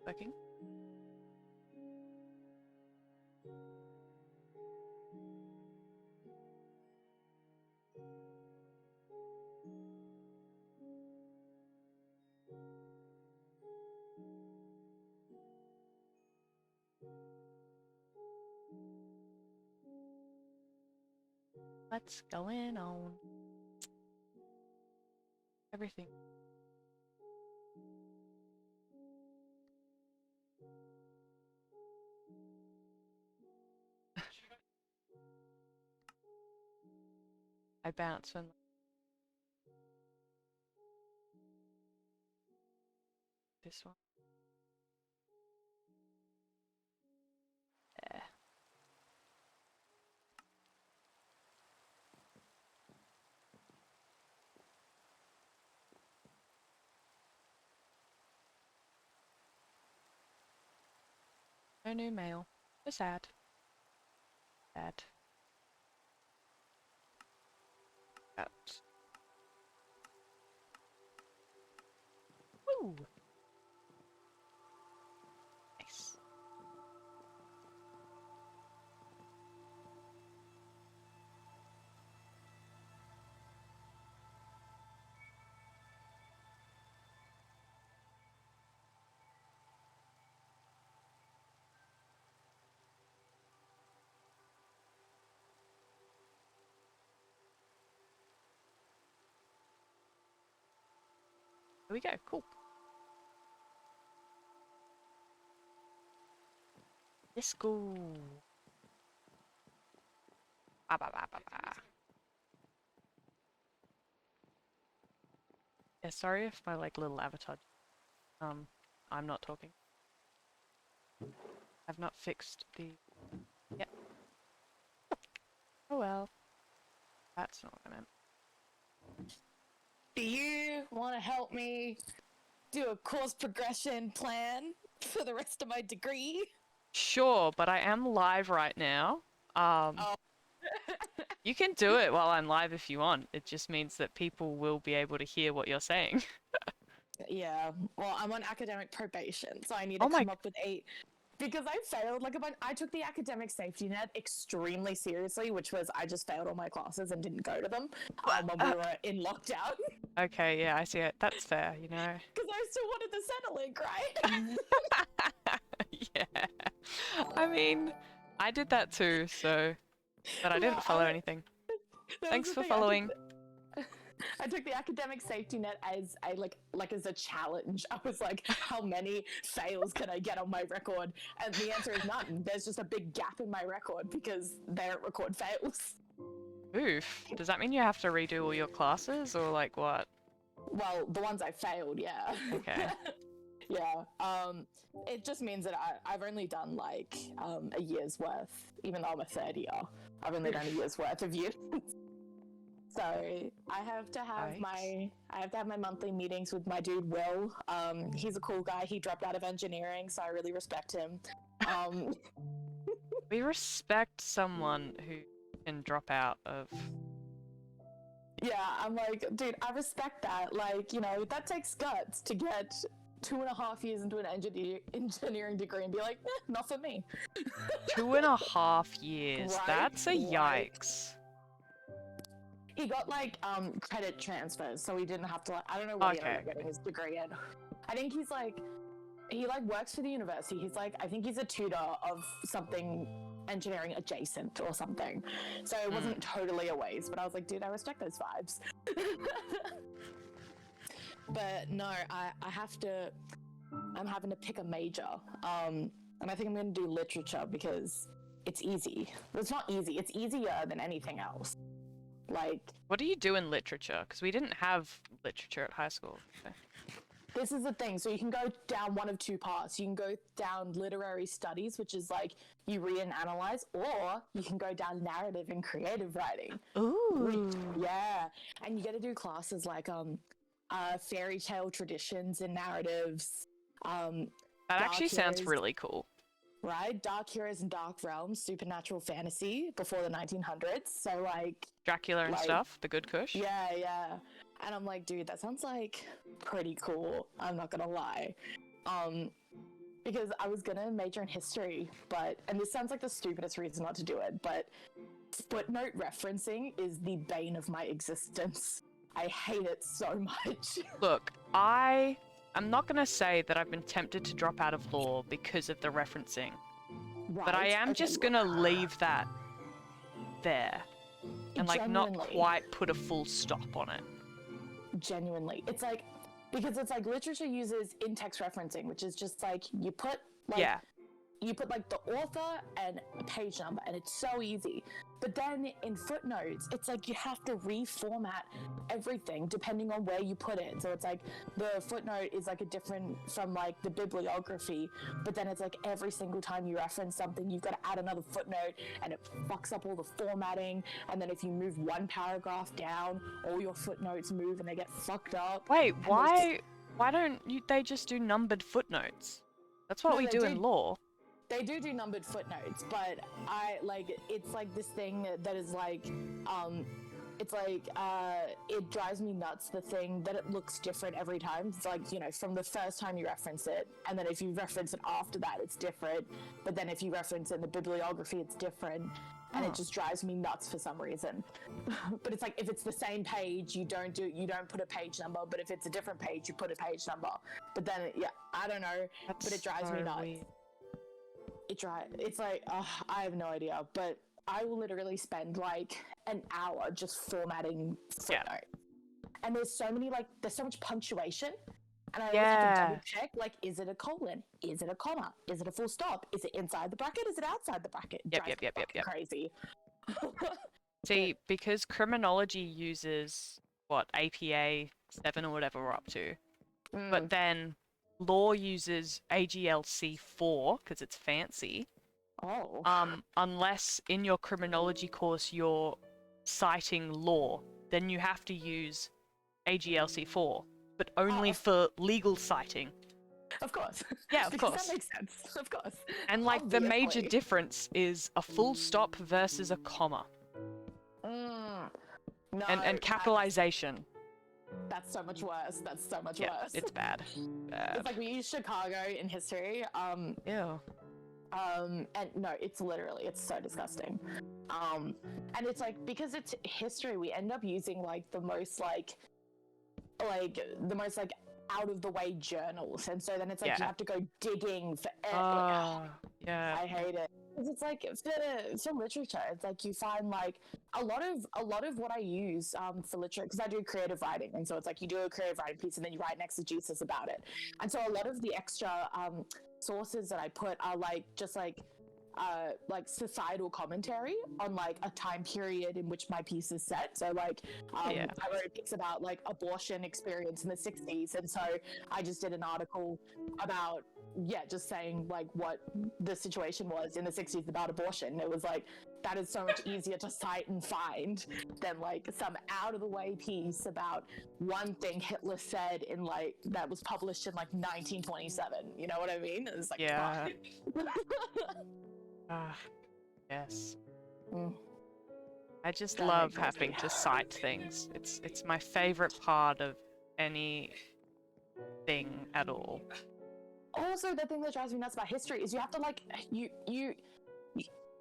Working. What's going on? Everything. I bounce when this one. Yeah. No new mail. So sad. Sad. Out. Woo! Nice. Here we go. Cool. Let's go. Ba ba ba ba ba. Yeah, sorry if my like little avatar. I'm not talking. I've not fixed the. Yep. Oh well. That's not what I meant. Do you want to help me do a course progression plan for the rest of my degree? Sure, but I am live right now. Oh. You can do it while I'm live if you want. It just means that people will be able to hear what you're saying. Yeah, well, I'm on academic probation, so I need Oh to my- come up with 8. Because I failed like a bunch. I took the academic safety net extremely seriously, which was I just failed all my classes and didn't go to them when we were in lockdown. Okay, yeah, I see it. That's fair, you know. Because I still wanted the Centrelink, right? Yeah. I mean, I did that too, so. But I didn't follow anything. Thanks for following. I took the academic safety net as a like as a challenge. I was like, how many fails can I get on my record? And the answer is none. There's just a big gap in my record because they don't record fails. Oof. Does that mean you have to redo all your classes or like what? Well, the ones I failed, yeah. Okay. Yeah. It just means that I've only done like a year's worth, even though I'm a third year. I've only done a year's worth of units. So I have to have my monthly meetings with my dude Will. He's a cool guy. He dropped out of engineering, so I really respect him. We respect someone who can drop out of. Yeah, I'm like, dude, I respect that. Like, you know, that takes guts to get 2.5 years into an engineering degree and be like, not for me. 2.5 years. Right, That's a right. yikes. He got like credit transfers, so he didn't have to. Like, I don't know what he ended up getting his degree in. I think he works for the university. He's like, I think he's a tutor of something engineering adjacent or something. So it wasn't totally a waste, but I was like, dude, I respect those vibes. But no, I have to. I'm having to pick a major, and I think I'm going to do literature because it's easy. It's not easy. It's easier than anything else. Like, what do you do in literature? Because we didn't have literature at high school. So. This is the thing. So you can go down one of two paths. You can go down literary studies, which is like you read and analyze, or you can go down narrative and creative writing. Ooh. Yeah. And you get to do classes like fairy tale traditions and narratives. That actually sounds really cool. Right? Dark heroes and dark realms, supernatural fantasy before the 1900s. So like Dracula and stuff, the good kush. Yeah, yeah. And I'm like, dude, that sounds like pretty cool. I'm not gonna lie. because I was gonna major in history, and this sounds like the stupidest reason not to do it, but footnote referencing is the bane of my existence. I hate it so much. Look, I'm not going to say that I've been tempted to drop out of law because of the referencing, Right? but I am Okay, just going to leave that there and like not genuinely. quite put a full stop on it. Genuinely. It's like, because it's like literature uses in-text referencing, which is just like you put like Yeah. you put like the author and a page number, and it's so easy. But then in footnotes, it's like you have to reformat everything depending on where you put it. So it's like the footnote is like a different from like the bibliography, but then it's like every single time you reference something, you've got to add another footnote, and it fucks up all the formatting. And then if you move one paragraph down, all your footnotes move and they get fucked up. Wait, And why don't they just do numbered footnotes? That's what No, we they do do. in law. They do numbered footnotes, but it's like this thing that is like, it's like, it drives me nuts, the thing that it looks different every time. It's like, you know, from the first time you reference it, and then if you reference it after that, it's different. But then if you reference it in the bibliography, it's different. And it just drives me nuts for some reason. But it's like, if it's the same page, you don't put a page number, but if it's a different page, you put a page number. But then, yeah, I don't know, but it drives me nuts. Weird. It's like, I have no idea, but I will literally spend like an hour just formatting footnotes. Yeah. And there's so much punctuation. And I always have to double check, like, is it a colon? Is it a comma? Is it a full stop? Is it inside the bracket? Is it outside the bracket? Yep. Crazy. See, because criminology uses, what, APA 7 or whatever we're up to, but then law uses AGLC 4 because it's fancy. Unless in your criminology course you're citing law, then you have to use AGLC 4, but only for legal citing. Of course. Yeah, of because course. That makes sense. Of course. And like the major Obviously. difference is a full stop versus a comma. No, And capitalization. That's so much worse. That's so much Yeah, worse. it's bad. It's like we use Chicago in history. Ew. And no, it's so disgusting. And it's like, because it's history, we end up using like the most out of the way journals, and so then it's like you have to go digging for Yeah. I hate it. It's like for literature, it's like you find like a lot of what I use for literature, because I do creative writing, and so it's like you do a creative writing piece and then you write an exegesis about it, and so a lot of the extra sources that I put are like just like societal commentary on like a time period in which my piece is set. So like I wrote a piece about like abortion experience in the 60s, and so I just did an article about just saying like what the situation was in the 60s about abortion. It was like, that is so much easier to cite and find than like some out of the way piece about one thing Hitler said in like that was published in like 1927. You know what I mean? It's like, Yeah. Yes. I just love having to cite things. It's my favorite part of any thing at all. Also, the thing that drives me nuts about history is you have to like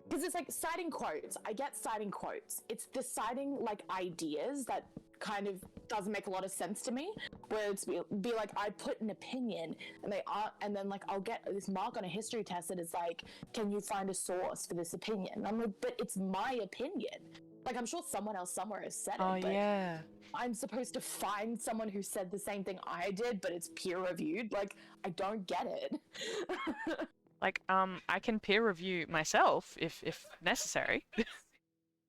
because it's like citing quotes. I get citing quotes. It's the citing like ideas that kind of doesn't make a lot of sense to me. Where it's be like, I put an opinion, and then like I'll get this mark on a history test that is like, can you find a source for this opinion? And I'm like, but it's my opinion. Like, I'm sure someone else somewhere has said it, but yeah. I'm supposed to find someone who said the same thing I did, but it's peer reviewed. Like, I don't get it. Like, I can peer review myself if necessary.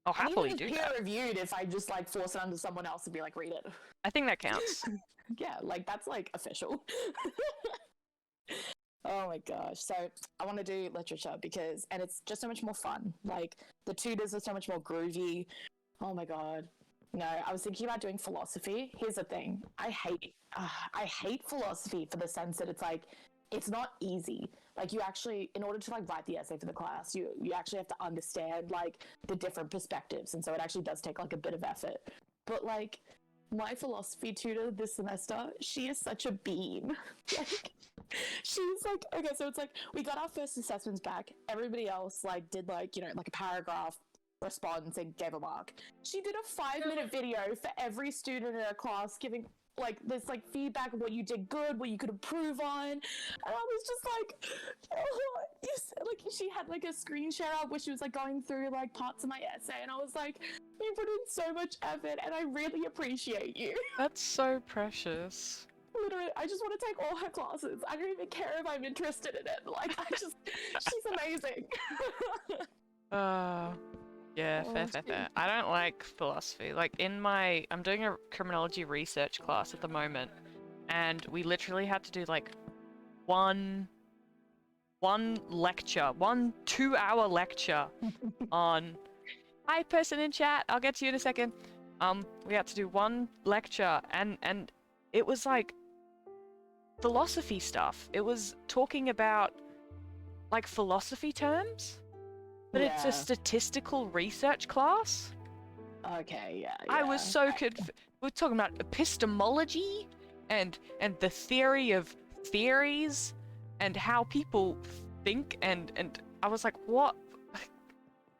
I'll happily do peer that. reviewed if I just like force it onto someone else and be like, read it. I think that counts. Yeah, like that's like official. Oh my gosh. So I want to do literature and it's just so much more fun. Like the tutors are so much more groovy. Oh my God. No, I was thinking about doing philosophy. Here's the thing. I hate philosophy for the sense that it's like, it's not easy. Like you actually, in order to like write the essay for the class, you actually have to understand like the different perspectives. And so it actually does take like a bit of effort. But like my philosophy tutor this semester, she is such a beam. Like, she's like, okay, so it's like we got our first assessments back. Everybody else like did like, you know, like a paragraph response and gave a mark. She did a 5-minute video for every student in her class giving like this like feedback of what you did good, what you could improve on. And I was just like, oh, like she had like a screen share up where she was like going through like parts of my essay, and I was like, you put in so much effort and I really appreciate you. That's so precious. Literally, I just want to take all her classes. I don't even care if I'm interested in it. Like, she's amazing. Yeah, fair. I don't like philosophy. Like I'm doing a criminology research class at the moment, and we literally had to do like one lecture, 2-hour lecture on. Hi, person in chat. I'll get to you in a second. We had to do one lecture, and it was like philosophy stuff. It was talking about like philosophy terms. But it's a statistical research class? Okay, yeah. I was so we're talking about epistemology and the theory of theories and how people think and I was like, what?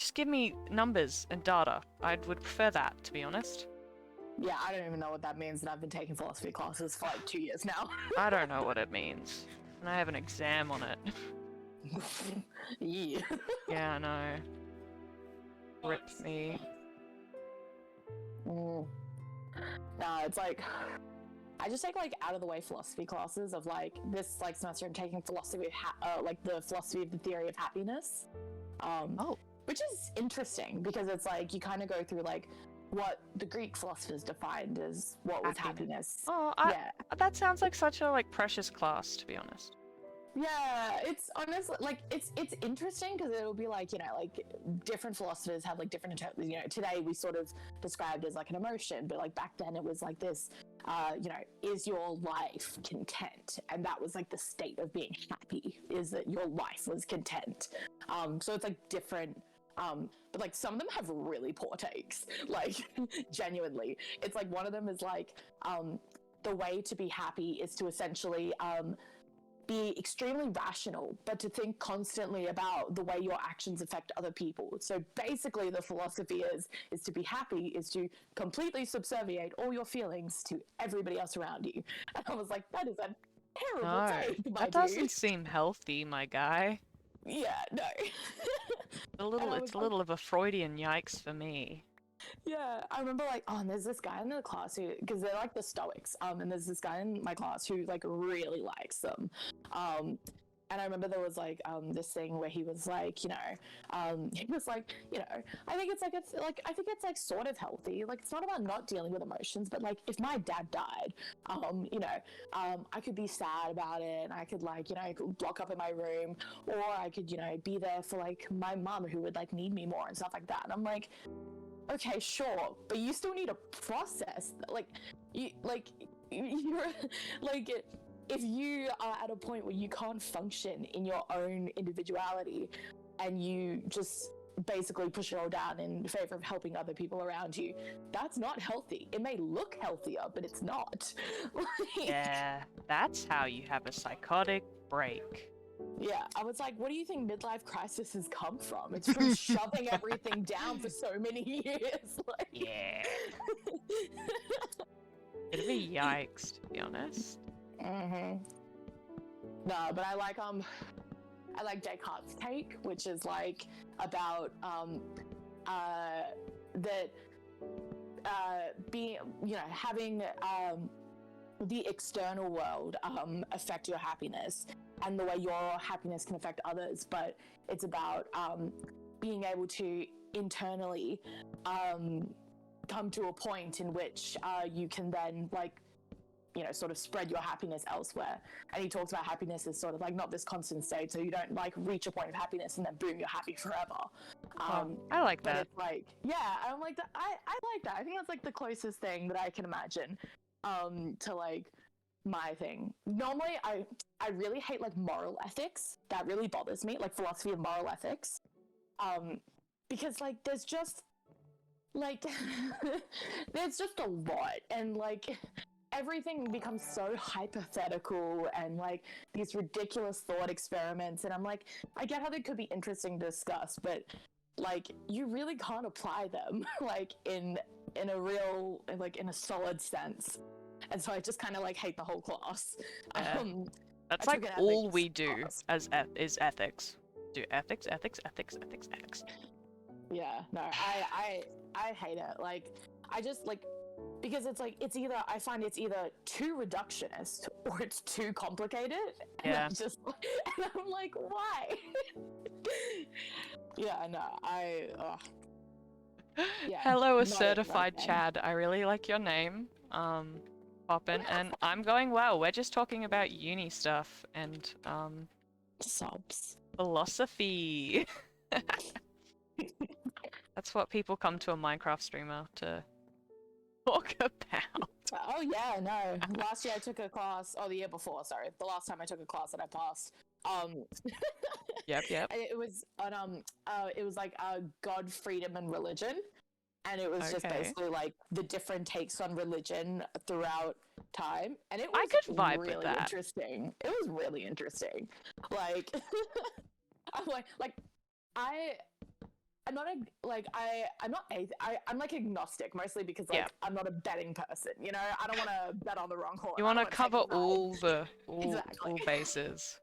Just give me numbers and data. I would prefer that, to be honest. Yeah, I don't even know what that means, and I've been taking philosophy classes for like 2 years now. I don't know what it means. And I have an exam on it. Yeah. Yeah, I know. Rip me. No, it's like I just take like out of the way philosophy classes of like this like semester I'm taking philosophy of like the philosophy of the theory of happiness. Which is interesting because it's like you kind of go through like what the Greek philosophers defined as what was happiness. Oh, that sounds like such a like precious class, to be honest. Yeah, it's honestly like it's interesting because it'll be like, you know, like different philosophers have like different you know, today we sort of described as like an emotion, but like back then it was like this you know, is your life content? And that was like the state of being happy, is that your life was content. So it's like different but like some of them have really poor takes, like genuinely. It's like one of them is like the way to be happy is to essentially be extremely rational, but to think constantly about the way your actions affect other people. So basically the philosophy is to be happy, is to completely subserviate all your feelings to everybody else around you. And I was like, that is a terrible take, my that doesn't seem healthy, my guy. Yeah, no. It's a little of a Freudian yikes for me. Yeah, I remember like, and there's this guy in the class who, because they're like the Stoics, and there's this guy in my class who like really likes them. And I remember there was like this thing where he was like, you know, he was like, you know, I think it's like sort of healthy. Like it's not about not dealing with emotions, but like if my dad died, you know, I could be sad about it, and I could like, you know, block up in my room, or I could, you know, be there for like my mum who would like need me more and stuff like that. And I'm like, okay, sure, but you still need to process. Like, you're like, if you are at a point where you can't function in your own individuality, and you just basically push it all down in favor of helping other people around you, that's not healthy. It may look healthier, but it's not. Yeah, that's how you have a psychotic break. Yeah, I was like, what do you think midlife crisis has come from? It's from shoving everything down for so many years. Like... Yeah. It'd be yikes, to be honest. Mm-hmm. No, but I like Descartes' take, which is like about that being, you know, having the external world affect your happiness and the way your happiness can affect others, but it's about being able to internally come to a point in which you can then like, you know, sort of spread your happiness elsewhere. And he talks about happiness as sort of like not this constant state, so you don't like reach a point of happiness and then boom, you're happy forever. I like that. But it's like, yeah, I'm like that. I like that. I think that's like the closest thing that I can imagine to like my thing. Normally, I really hate like moral ethics. That really bothers me, like philosophy of moral ethics, because like there's just like there's just a lot, and like everything becomes so hypothetical and like these ridiculous thought experiments, and I'm like, I get how they could be interesting to discuss, but like you really can't apply them like in a real, like in a solid sense. And so I just kind of like hate the whole class. Yeah. That's I like took an all ethics we do class. as is ethics. Do ethics, ethics, ethics, ethics, ethics. Yeah, no, I hate it. Like, I just like, because it's like it's either, I find it's either too reductionist or it's too complicated. And Yeah. I just and I'm like, why? Yeah, no, yeah. Hello, a not even a certified fan. Chad. I really like your name. Poppin, and I'm going well. We're just talking about uni stuff and Sobs. philosophy. That's what people come to a Minecraft streamer to talk about. Oh yeah, no. Last year I took a class. Oh, the year before. Sorry, the last time I took a class that I passed. Yep. And it was on it was like God, freedom, and religion, and it was just Okay. basically like the different takes on religion throughout time, and it was I could vibe with really that. interesting. It was really interesting. Like, I'm like I'm not I'm like agnostic, mostly because like Yeah. I'm not a betting person. You know, I don't want to bet on the wrong horse. You want to cover all Exactly. bases.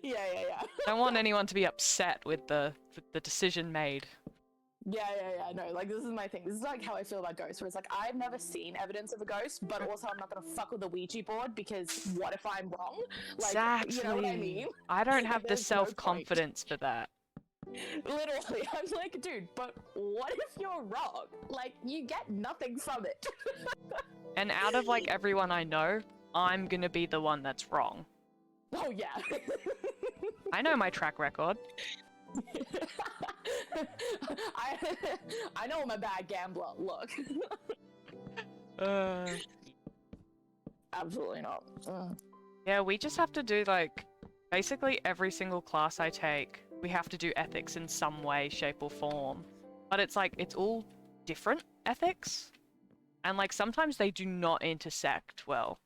Yeah. Don't want anyone to be upset with the decision made. Yeah. No, like this is my thing. This is like how I feel about ghosts, where it's like I've never seen evidence of a ghost, but also I'm not gonna fuck with the Ouija board because what if I'm wrong? Like, Exactly. you know what I mean? I don't have Like, the there's no point. self-confidence for that. Literally, I'm like, dude, but what if you're wrong? Like, you get nothing from it. And out of like everyone I know, I'm gonna be the one that's wrong. Oh yeah. I know my track record. I know I'm a bad gambler. Look. Absolutely not. Yeah, we just have to do like basically every single class I take, we have to do ethics in some way, shape, or form. But it's like it's all different ethics, and like sometimes they do not intersect well.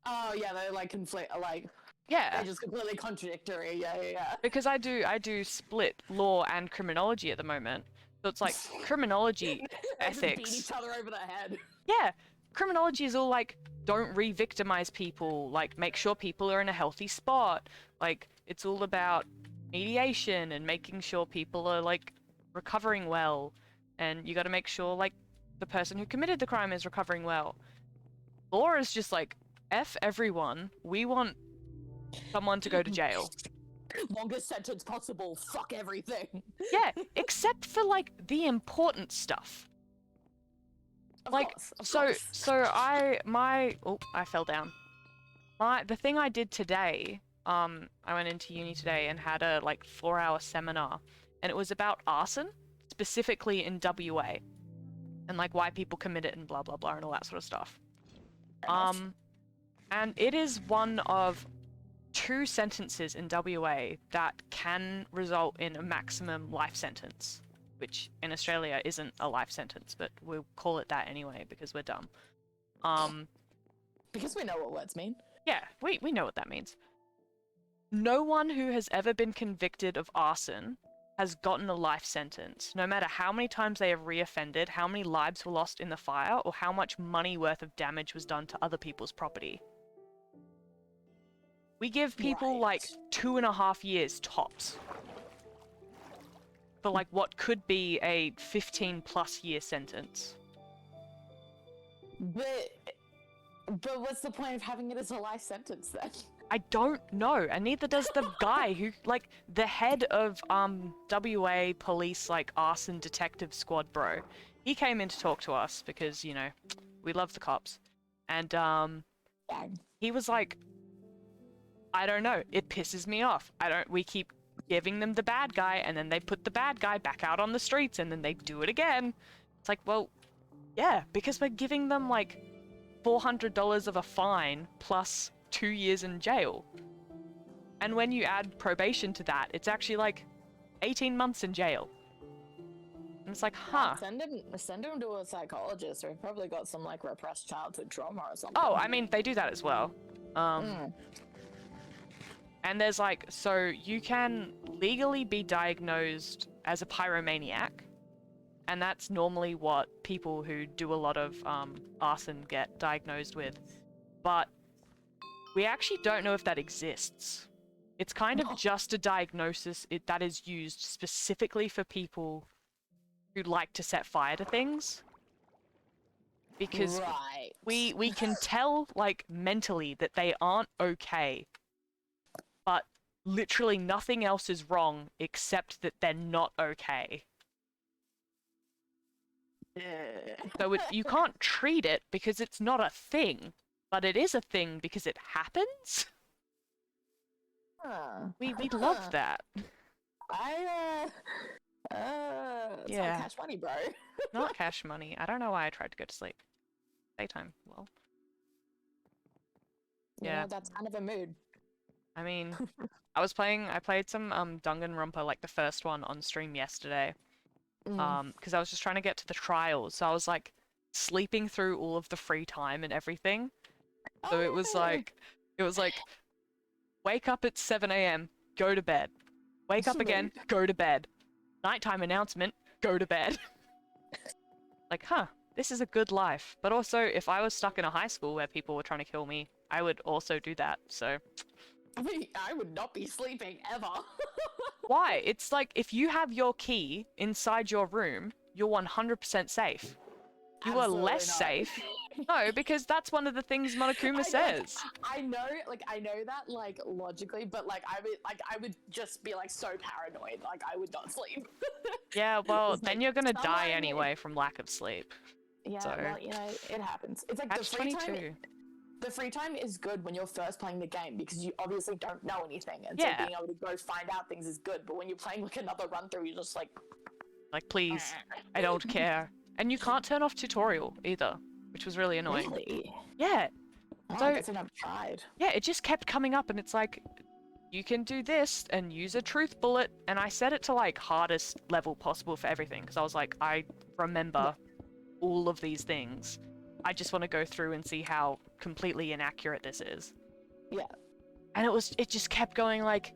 Oh yeah, they like conflict. Like Yeah. they're just completely contradictory. Yeah. Because I do split law and criminology at the moment. So it's like criminology They just ethics. beat each other over the head. Yeah, criminology is all like don't re-victimize people, like make sure people are in a healthy spot. Like it's all about mediation and making sure people are like recovering well, and you got to make sure like the person who committed the crime is recovering well. Law is just like F everyone. We want someone to go to jail. Longest sentence possible. Fuck everything. Yeah, except for like the important stuff. Of Like course, of so course. I fell down. The thing I did today, I went into uni today and had a like 4-hour seminar, and it was about arson, specifically in WA, and like why people commit it and blah blah blah and all that sort of stuff. And it is one of 2 sentences in WA that can result in a maximum life sentence, which in Australia isn't a life sentence, but we'll call it that anyway because we're dumb. Because we know what words mean. Yeah, we know what that means. No one who has ever been convicted of arson has gotten a life sentence, no matter how many times they have reoffended, how many lives were lost in the fire, or how much money worth of damage was done to other people's property. We give people like 2.5 years tops for like what could be a 15+ year sentence. But what's the point of having it as a life sentence then? I don't know, and neither does the guy who, like, the head of WA police, like, arson detective squad, bro. He came in to talk to us because, you know, we love the cops. And he was like, I don't know, it pisses me off. We keep giving them the bad guy, and then they put the bad guy back out on the streets, and then they do it again. It's like, well, yeah, because we're giving them, like, $400 of a fine plus 2 years in jail. And when you add probation to that, it's actually like 18 months in jail. And it's like, Yeah, huh. send him to a psychologist, or he's probably got some like repressed childhood trauma or something. Oh, I mean, they do that as well. Mm. And there's like, so you can legally be diagnosed as a pyromaniac, and that's normally what people who do a lot of arson get diagnosed with. But we actually don't know if that exists. It's kind of just a diagnosis that is used specifically for people who like to set fire to things. Because Right. we can tell, like, mentally that they aren't okay, but literally nothing else is wrong except that they're not okay. So you can't treat it because it's not a thing, but it is a thing because it happens. We love that. It's Yeah. not cash money, bro. Not cash money. I don't know why I tried to go to sleep. Daytime. Well. Yeah. That's kind of a mood. I mean, I played some Danganronpa, like the first one, on stream yesterday. Because I was just trying to get to the trials, so I was like sleeping through all of the free time and everything. So it was like wake up at 7 a.m, go to bed. Wake up again, go to bed. Nighttime announcement, go to bed. Like, huh, this is a good life. But also, if I was stuck in a high school where people were trying to kill me, I would also do that, so... I mean, I would not be sleeping ever. Why? It's like, if you have your key inside your room, you're 100% safe. You are Absolutely less not. safe. No, because that's one of the things Monokuma says. I know that, like, logically, but, like, I would just be, like, so paranoid, like, I would not sleep. Yeah, well, It's then like, you're gonna die someone- anyway from lack of sleep. Yeah, So- well, it happens. It's like Catch the free 22. time. The free time is good when you're first playing the game because you obviously don't know anything, and Yeah. so being able to go find out things is good. But when you're playing like another run through, you're just like, Please, I don't care. And you can't turn off tutorial either, which was really annoying. really? Yeah, Oh, So- I guess I never tried. yeah, it just kept coming up, and it's like, you can do this and use a truth bullet, and I set it to like hardest level possible for everything because I was like, I remember all of these things. I just want to go through and see how completely inaccurate this is. Yeah. And it just kept going like,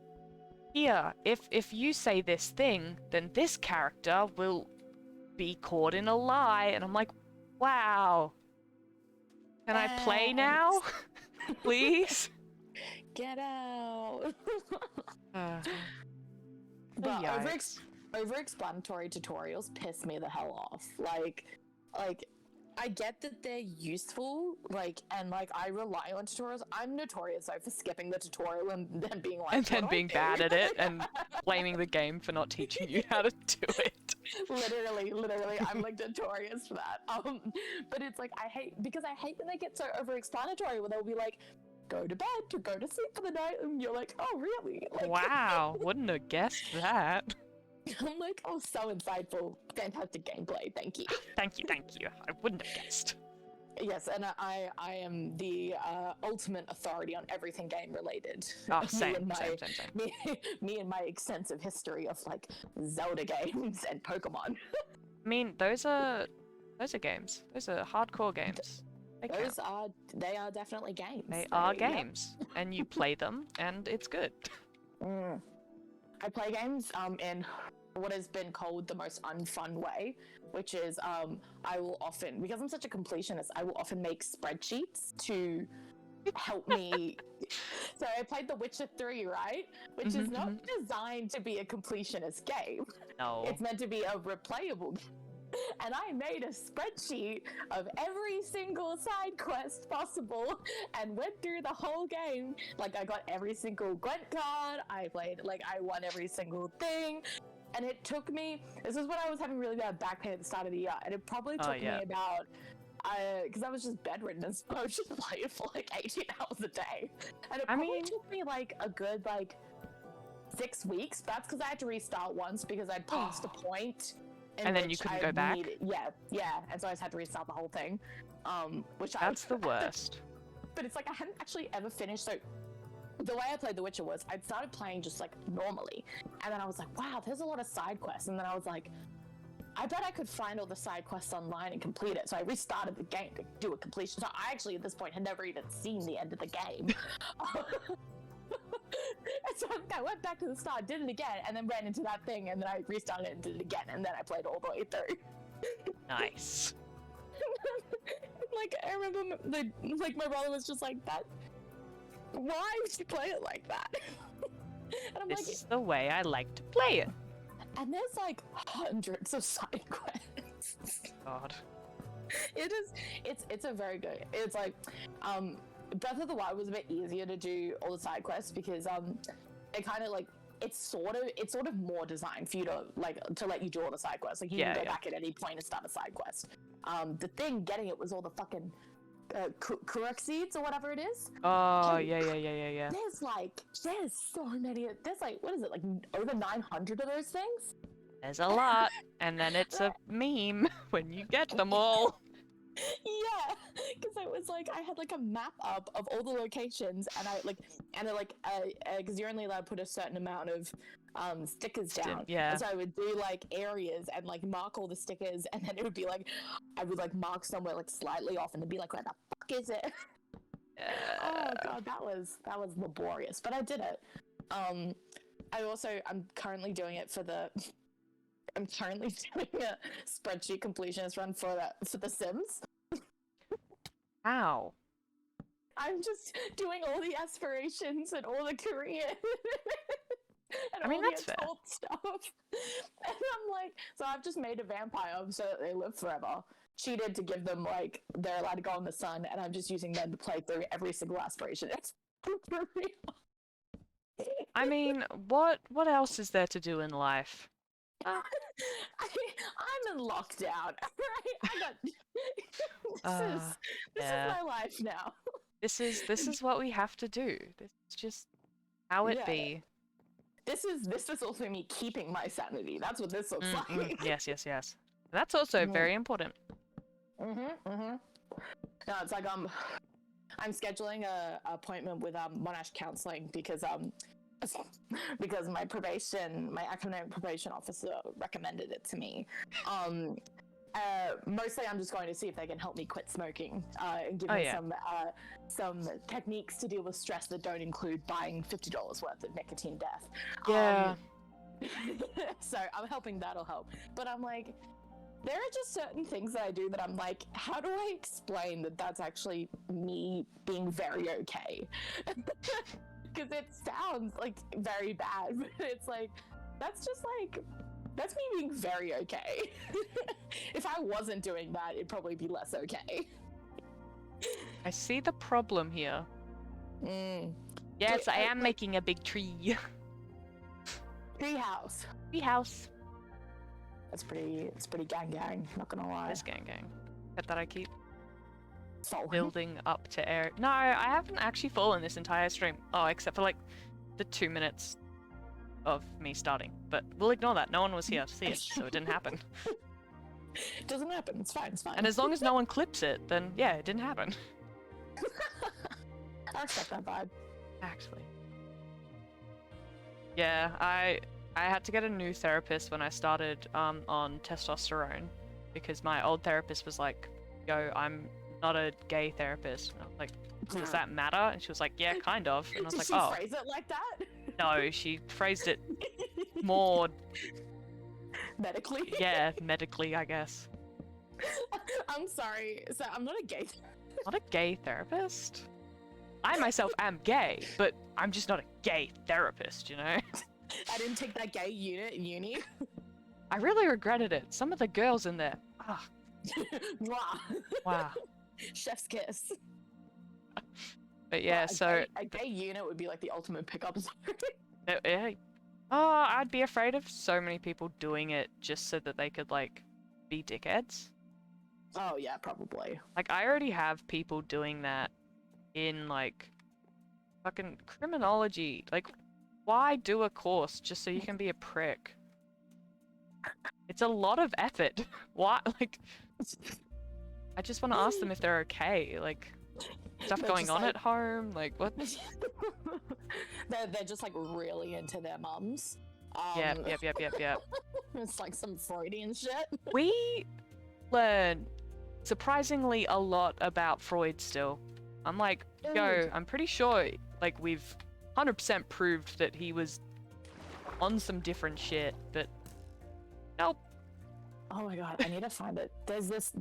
here, if you say this thing, then this character will be caught in a lie. And I'm like, wow. Can I play now? Please? Get out. But Yikes. over-explanatory tutorials piss me the hell off. Like, I get that they're useful, like, and like I rely on tutorials. I'm notorious though for skipping the tutorial and then being like, And then "What do I being do?" bad at it and blaming the game for not teaching you how to do it. literally, I'm like notorious for that. But it's like I hate when they get so over-explanatory, where they'll be like, "Go to bed to go to sleep for the night," and you're like, "Oh, really?" Like, Wow, wouldn't have guessed that. I'm like, "Oh, so insightful, fantastic gameplay, thank you." Thank you. I wouldn't have guessed. Yes, and I am the ultimate authority on everything game related. Oh, Me same. and my- Same. Me and my extensive history of like Zelda games and Pokemon. I mean, those are games. Those are hardcore games. They count. They are definitely games. They are Yep. games, and you play them, and it's good. I play games in what has been called the most unfun way, which is I will often, because I'm such a completionist, I will often make spreadsheets to help me. So I played The Witcher 3, right? Which is not designed to be a completionist game. No. It's meant to be a replayable game. And I made a spreadsheet of every single side quest possible and went through the whole game. Like, I got every single Gwent card, I won every single thing. And it took me, this is when I was having really bad back pain at the start of the year, and it probably took me about, because I was just bedridden, and so I was just playing for like 18 hours a day. And it probably took me like a good 6 weeks. That's because I had to restart once because I'd passed a point. And then you couldn't go back? Yeah, and so I just had to restart the whole thing. That's the worst. But it's like I hadn't actually ever finished. So the way I played The Witcher was I'd started playing just like normally, and then I was like, wow, there's a lot of side quests, and then I was like, I bet I could find all the side quests online and complete it. So I restarted the game to do a completion. So I actually, at this point, had never even seen the end of the game. And so I went back to the start, did it again, and then ran into that thing, and then I restarted it and did it again, and then I played all the way through. Nice. Like, I remember, my brother was just like, that, why would you play it like that? And I'm This is the way I like to play it. and there's like hundreds of side quests. God. It's a very good, it's like, Breath of the Wild was a bit easier to do all the side quests because, it kind of like, it's sort of more designed for you to let you do all the side quests. Like you can go back at any point and start a side quest. The thing getting it was all the fucking Kurok seeds or whatever it is. Oh, yeah. There's so many. There's like, what is it, like over 900 of those things? There's a lot, and then it's a meme when you get them all. Yeah, because it was like I had like a map up of all the locations, and because you're only allowed to put a certain amount of stickers down. Yeah. And so I would do like areas and like mark all the stickers, and then it would be like I would like mark somewhere like slightly off, and it'd be like, where the fuck is it? Oh god, that was laborious, but I did it. I'm currently doing it I'm currently doing a spreadsheet completionist run for The Sims. How? I'm just doing all the aspirations and all the Korean and I mean, all that's the fair. adult stuff. And I'm like, so I've just made a vampire so that they live forever. Cheated to give them like they're allowed to go in the sun, and I'm just using them to play through every single aspiration. It's for real. I mean, what else is there to do in life? I'm in lockdown. Right? This is my life now. This is what we have to do. This is just how it be. This is also me keeping my sanity. That's what this looks like. Yes. That's also very important. No, it's like I'm scheduling a appointment with Monash counseling because my academic probation officer recommended it to me. Mostly I'm just going to see if they can help me quit smoking and give me some techniques to deal with stress that don't include buying $50 worth of nicotine death. Yeah. So I'm hoping that'll help. But I'm like, there are just certain things that I do that I'm like, how do I explain that that's actually me being very okay? Because it sounds like very bad, but it's like, that's me being very okay. If I wasn't doing that, it'd probably be less okay. I see the problem here. Yes, I am making a big tree. Treehouse. Treehouse. It's pretty gang, not gonna lie. It's gang. Except that I keep Falling. building up to air. No, I haven't actually fallen this entire stream. Oh, except for like the 2 minutes of me starting. But we'll ignore that. No one was here to see it, so it didn't happen. It doesn't happen. It's fine. And as long as no one clips it, then yeah, it didn't happen. I accept that vibe. Actually. Yeah, I had to get a new therapist when I started on testosterone because my old therapist was like, yo, I'm not a gay therapist. And I was like, does that matter? And she was like, yeah, kind of. And I was Did like, she oh. phrase it like that? No, she phrased it more medically. Yeah, medically, I guess. I'm sorry. So I'm not a gay. Not a gay therapist? I myself am gay, but I'm just not a gay therapist, you know? I didn't take that gay unit in uni. I really regretted it. Some of the girls in there. Ah. Wow. Chef's kiss. But yeah, so a gay unit would be like the ultimate pickup zone. yeah. Oh, I'd be afraid of so many people doing it just so that they could like be dickheads. Oh yeah, probably. Like I already have people doing that in like fucking criminology. Like, why do a course just so you can be a prick? It's a lot of effort. Why? Like, I just want to ask them if they're okay. Like, stuff They're going on like... at home. Like, what? They're just like really into their mums. Yep, yep, yep, yep, yep. It's like some Freudian shit. We learn surprisingly a lot about Freud still. I'm like, yo, Dude. I'm pretty sure, like, we've 100% proved that he was on some different shit, but nope. Oh my god, I need to find it. There's this,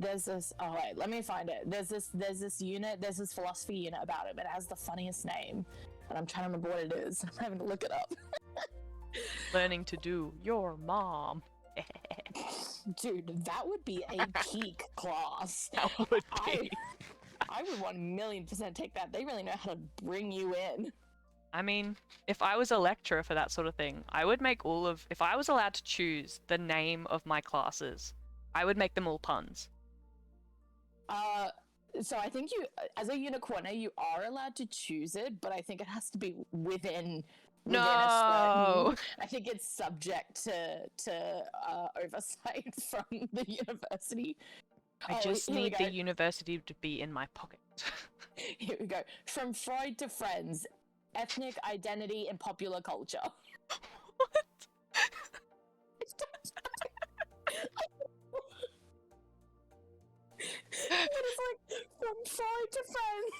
oh wait, let me find it. There's this philosophy unit about him. It has the funniest name, and I'm trying to remember what it is. I'm having to look it up. Learning to do your mom. Dude, that would be a peak class. That would be. I would 1,000,000% take that. They really know how to bring you in. I mean, if I was a lecturer for that sort of thing, I would make if I was allowed to choose the name of my classes, I would make them all puns. So I think you, as a unicorner, you are allowed to choose it, but I think it has to be within No! a certain, I think it's subject to oversight from the university. I just need the university to be in my pocket. Here we go. From Freud to Friends, ethnic identity and popular culture. What? It's like from Freud to Friends.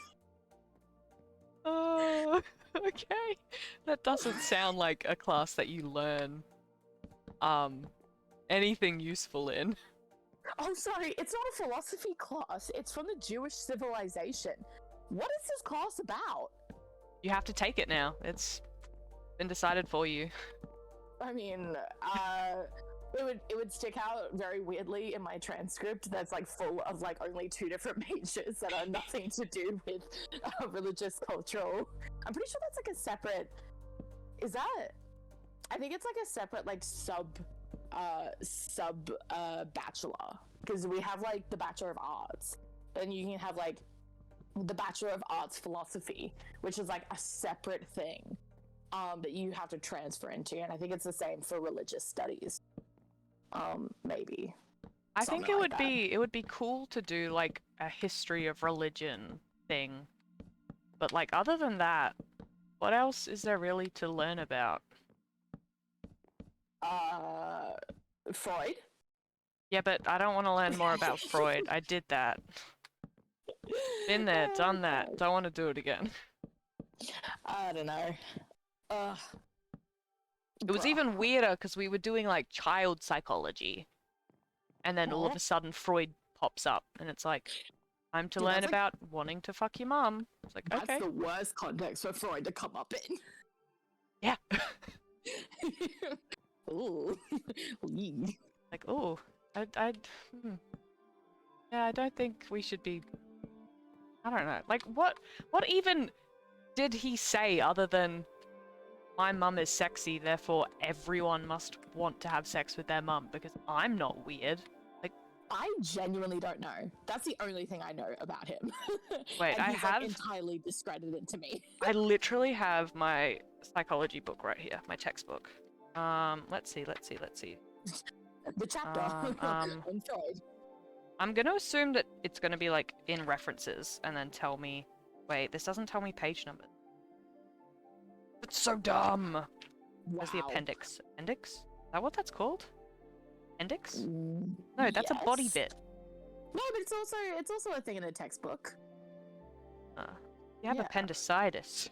Oh, okay. That doesn't sound like a class that you learn anything useful in. Oh, sorry, it's not a philosophy class. It's from the Jewish civilization. What is this class about? You have to take it now. It's been decided for you. I mean, it would stick out very weirdly in my transcript that's like full of like only 2 different majors that are nothing to do with religious cultural. I'm pretty sure that's like a separate. Is that? I think it's like a separate like sub bachelor, because we have like the Bachelor of Arts, then you can have like the Bachelor of Arts Philosophy, which is like a separate thing that you have to transfer into, and I think it's the same for religious studies. Maybe. I think it would be cool to do like a history of religion thing, but like other than that, what else is there really to learn about? Freud. Yeah, but I don't want to learn more about Freud. I did that. Been there, done that. Don't want to do it again. I don't know. It was even weirder because we were doing like child psychology, and then all of a sudden Freud pops up, and it's like, time to learn about wanting to fuck your mum. It's like, okay. That's the worst context for Freud to come up in. Yeah. Ooh. Like, oh, yeah, I don't think we should be. I don't know. Like, what even did he say other than, my mum is sexy, therefore everyone must want to have sex with their mum because I'm not weird? Like, I genuinely don't know. That's the only thing I know about him. Wait, and he's like entirely discredited to me. I literally have my psychology book right here, my textbook. Let's see. The chapter on Freud. I'm gonna assume that it's gonna be like in references and then tell me. Wait, this doesn't tell me page numbers. That's so dumb. Wow. Where's the appendix? Appendix? Is that what that's called? Appendix? No, No, that's a body bit. No, but it's also a thing in a textbook. You have appendicitis.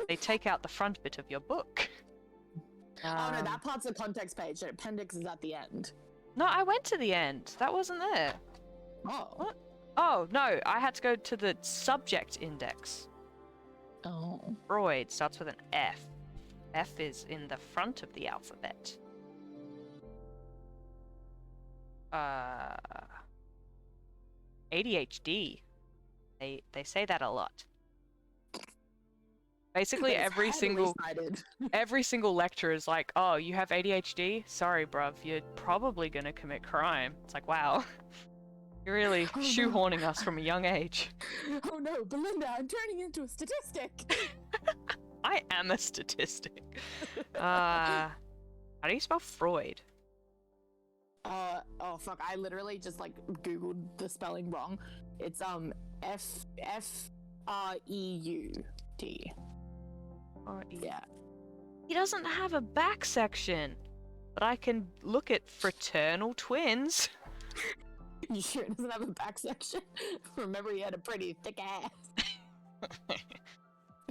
They take out the front bit of your book. Oh no, that part's the context page. The appendix is at the end. No, I went to the end. That wasn't there. Oh. What? Oh, no, I had to go to the subject index. Oh. Freud starts with an F. F is in the front of the alphabet. ADHD. They say that a lot. Basically, every single lecturer is like, "Oh, you have ADHD? Sorry, bruv, you're probably gonna commit crime." It's like, wow, you're really shoehorning us from a young age. Oh no, Belinda, I'm turning into a statistic. I am a statistic. How do you spell Freud? Oh fuck, I literally just like googled the spelling wrong. It's F-R-E-U-D. R-E. Yeah. He doesn't have a back section, but I can look at fraternal twins. You sure it doesn't have a back section? Remember, he had a pretty thick ass.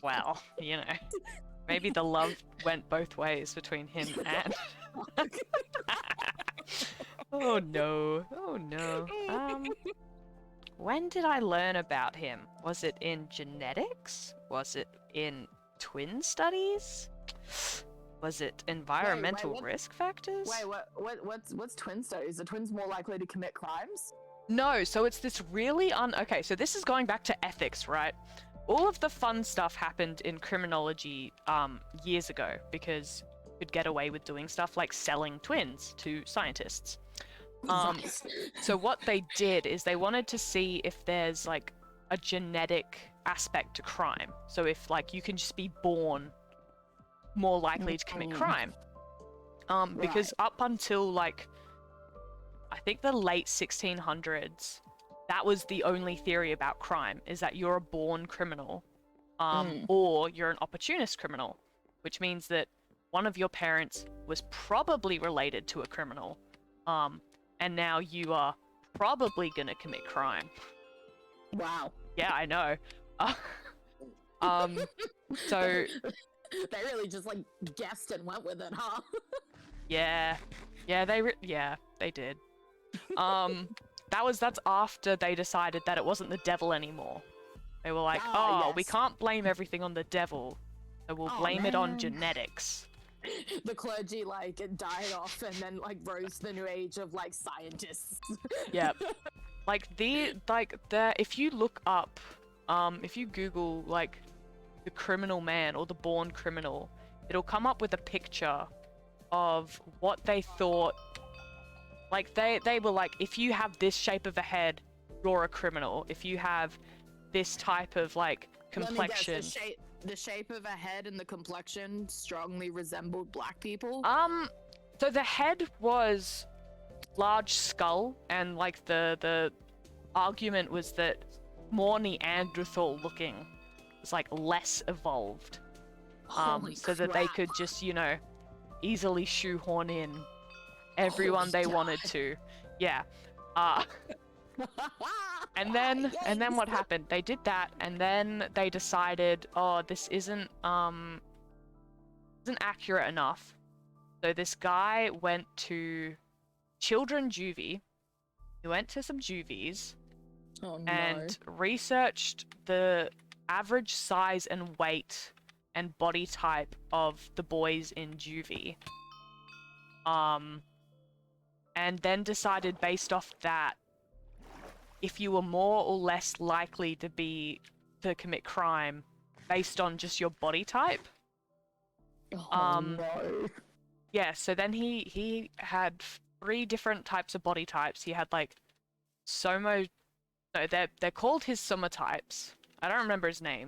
Well, you know, maybe the love went both ways between him and. Oh no! Oh no! When did I learn about him? Was it in genetics? Was it in twin studies? Was it environmental what? risk factors? Wait, what's twin studies? Are twins more likely to commit crimes? No, so it's this really okay, so this is going back to ethics, right? All of the fun stuff happened in criminology years ago because you could get away with doing stuff like selling twins to scientists. So what they did is they wanted to see if there's like a genetic aspect to crime. So if like you can just be born more likely to commit crime. Because up until like I think the late 1600s, that was the only theory about crime, is that you're a born criminal, or you're an opportunist criminal, which means that one of your parents was probably related to a criminal, and now you are probably gonna commit crime. Wow. Yeah, I know. So they really just like guessed and went with it, huh? yeah, they did. That's after they decided that it wasn't the devil anymore. They were like, we can't blame everything on the devil, so we'll blame it on genetics. The clergy like died off and then like rose to the new age of like scientists. Yep. If you look up, if you Google like the criminal man or the born criminal, it'll come up with a picture of what they thought. Like they were like, if you have this shape of a head, you're a criminal. If you have this type of like complexion. Let me guess, the shape of a head and the complexion strongly resembled black people. So the head was large skull, and like the argument was that more Neanderthal looking was like less evolved. So that they could just, you know, easily shoehorn in everyone they wanted to. Yeah. And then what happened? They did that, and then they decided, this isn't accurate enough. So this guy went to children juvie. He went to some juvies and researched the average size and weight and body type of the boys in juvie. And then decided based off that if you were more or less likely to commit crime based on just your body type. Yeah, so then he had 3 different types of body types. He had like they're called his somotypes. I don't remember his name,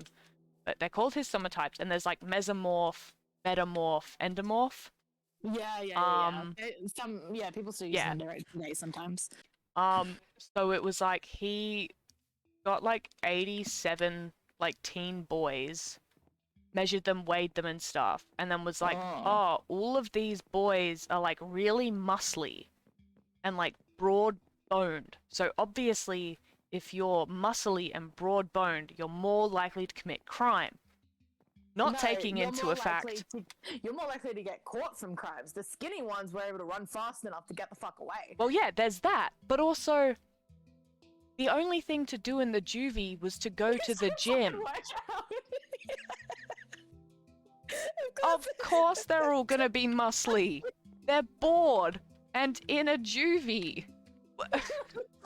but they're called his somotypes, and there's like mesomorph, metamorph, endomorph. Yeah. People still use them today sometimes. So it was like he got like 87 like teen boys, measured them, weighed them and stuff, and then was like, all of these boys are like really muscly and like broad boned. So obviously if you're muscly and broad boned, you're more likely to commit crime. Not taking into effect. You're more likely to get caught from crimes. The skinny ones were able to run fast enough to get the fuck away. Well, yeah, there's that. But also, the only thing to do in the juvie was to go to the gym. Of course they're all gonna be muscly. They're bored and in a juvie.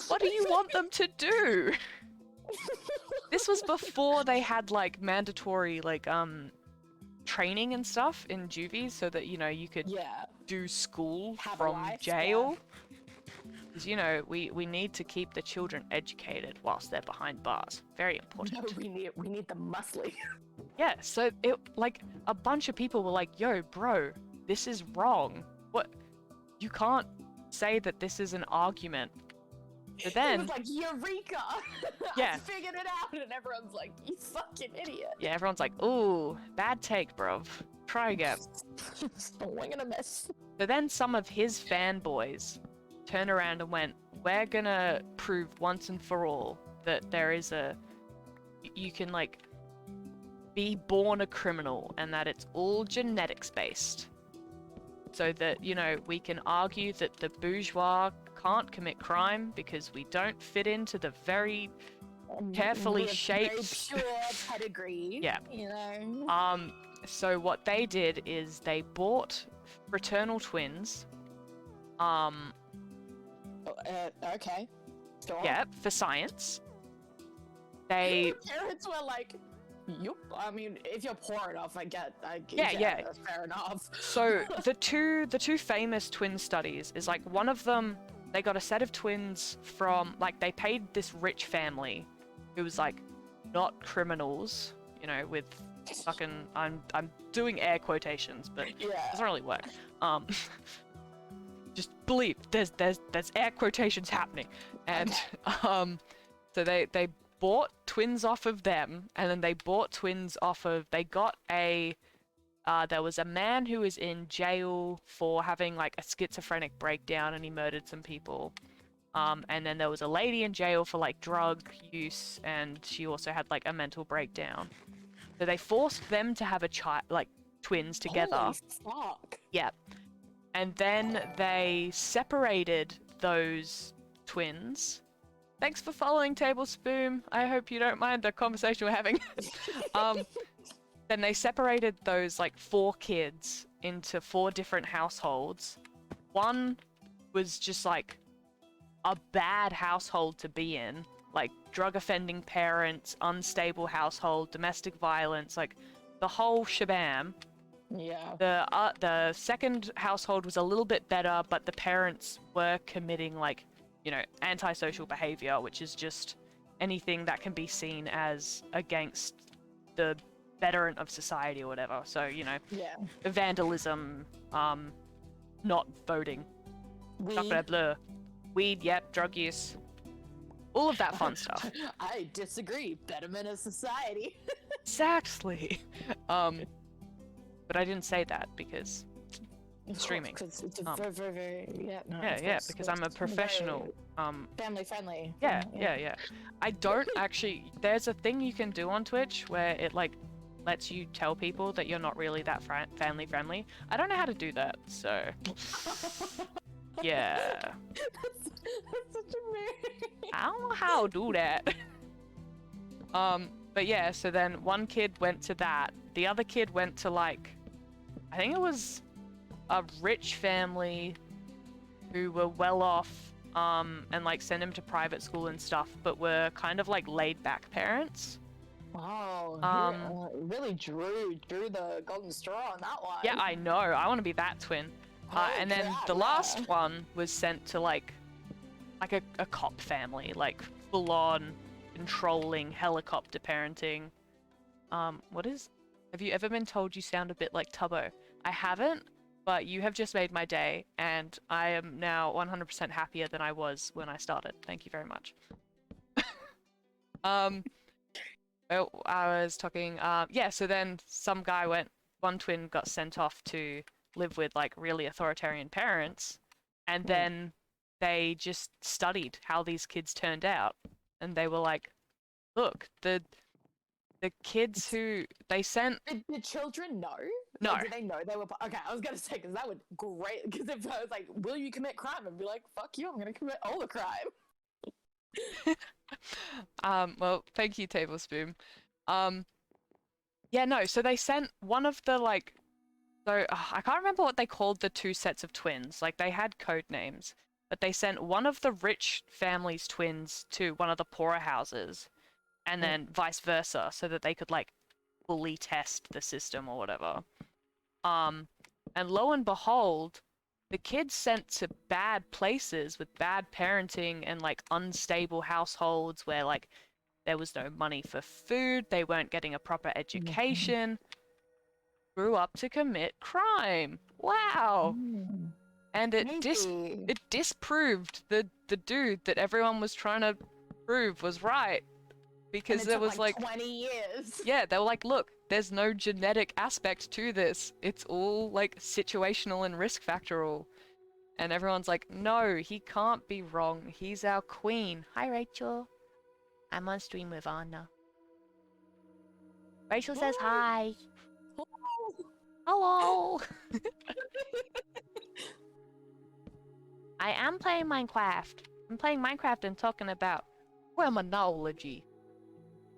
What do you want them to do? This was before they had like mandatory like training and stuff in juvies, so that you know you could do school from jail. Because you know we need to keep the children educated whilst they're behind bars. Very important. No, we need them muscly. Yeah, so it like a bunch of people were like, "Yo, bro, this is wrong. What? You can't say that this is an argument." But then, it was like, Eureka! Yeah. I figured it out, and everyone's like, you fucking idiot. Yeah, everyone's like, ooh, bad take, bro. Try again. We're gonna miss. So then some of his fanboys turned around and went, we're gonna prove once and for all that there is you can like be born a criminal and that it's all genetics based. So that, you know, we can argue that the bourgeois can't commit crime because we don't fit into the very carefully shaped very pure pedigree. Yeah. You know. So what they did is they bought fraternal twins. Okay. Go on. Yeah, for science. They Parents were like, "Yup." I mean, if you're poor enough, I get. Yeah. That's fair enough. So the two famous twin studies is like one of them. They got a set of twins from like they paid this rich family, who was like not criminals, you know, with fucking I'm doing air quotations, but it Yeah. doesn't really work. Just believe there's air quotations happening, and so they bought twins off of them, and then they bought twins off of. They got a. There was a man who was in jail for having like a schizophrenic breakdown, and he murdered some people. And then there was a lady in jail for like drug use, and she also had like a mental breakdown. So they forced them to have a child, like twins together. Holy fuck. Yeah. And then they separated those twins. Thanks for following, Tablespoon. I hope you don't mind the conversation we're having. Then they separated those like 4 kids into 4 different households. One was just like a bad household to be in, like drug offending parents, unstable household, domestic violence, like the whole shabam. Yeah. The second household was a little bit better, but the parents were committing like, you know, antisocial behavior, which is just anything that can be seen as against the betterment of society or whatever. So, you know, Yeah. vandalism, not voting, Weed. blah, blah, weed, yep, drug use, all of that fun stuff. I disagree. Betterment of society. Exactly. But I didn't say that because streaming. Because it's very, very, very, yeah. No, Yeah, because I'm a professional. Family friendly. Yeah. I don't actually. There's a thing you can do on Twitch where it like lets you tell people that you're not really that family friendly. I don't know how to do that, so yeah. That's such a weird. I don't know how to do that. But yeah, so then one kid went to that. The other kid went to like, I think it was a rich family who were well off, and like sent him to private school and stuff, but were kind of like laid back parents. Wow. Really drew the golden straw on that one. Yeah, I know. I want to be that twin. And then the last one was sent to like a cop family, like full on controlling helicopter parenting. Have you ever been told you sound a bit like Tubbo? I haven't, but you have just made my day, and I am now 100% happier than I was when I started. Thank you very much. I was talking, yeah, so then some guy one twin got sent off to live with like really authoritarian parents, and then they just studied how these kids turned out, and they were like, look, the kids who they sent. Did the children know? No. Like, did they know they were? Okay, I was gonna say, because that would great. Because if I was like, "Will you commit crime?" I'd be like, "Fuck you! I'm gonna commit all the crime." Well, thank you, Tablespoon. Yeah, no. So they sent one of the like. So I can't remember what they called the 2 sets of twins. Like they had code names, but they sent one of the rich family's twins to one of the poorer houses, and then vice versa, so that they could like fully test the system or whatever. And lo and behold, the kids sent to bad places with bad parenting and like unstable households where like there was no money for food, they weren't getting a proper education, grew up to commit crime. Wow. And it disproved the dude that everyone was trying to prove was right. because it there took was like 20 years. yeah, they were like, look, there's no genetic aspect to this. It's all like situational and risk factorial. And everyone's like, no, he can't be wrong. He's our queen. Hi, Rachel. I'm on stream with Anna. Rachel says hi. Hello. I am playing Minecraft. I'm playing Minecraft and talking about criminology.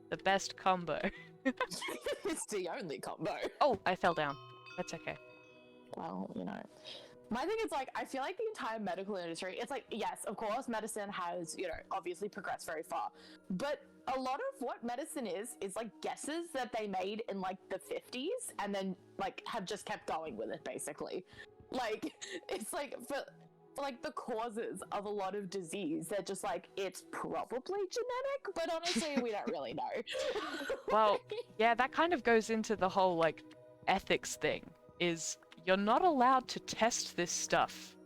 The best combo. It's the only combo. Oh, I fell down. That's okay. Well, you know. My thing is like, I feel like the entire medical industry, it's like, yes, of course, medicine has, you know, obviously progressed very far. But a lot of what medicine is like guesses that they made in like the 50s and then like have just kept going with it, basically. Like, it's like, for like the causes of a lot of disease, they're just like, it's probably genetic, but honestly, we don't really know. Well, yeah, that kind of goes into the whole like ethics thing, is you're not allowed to test this stuff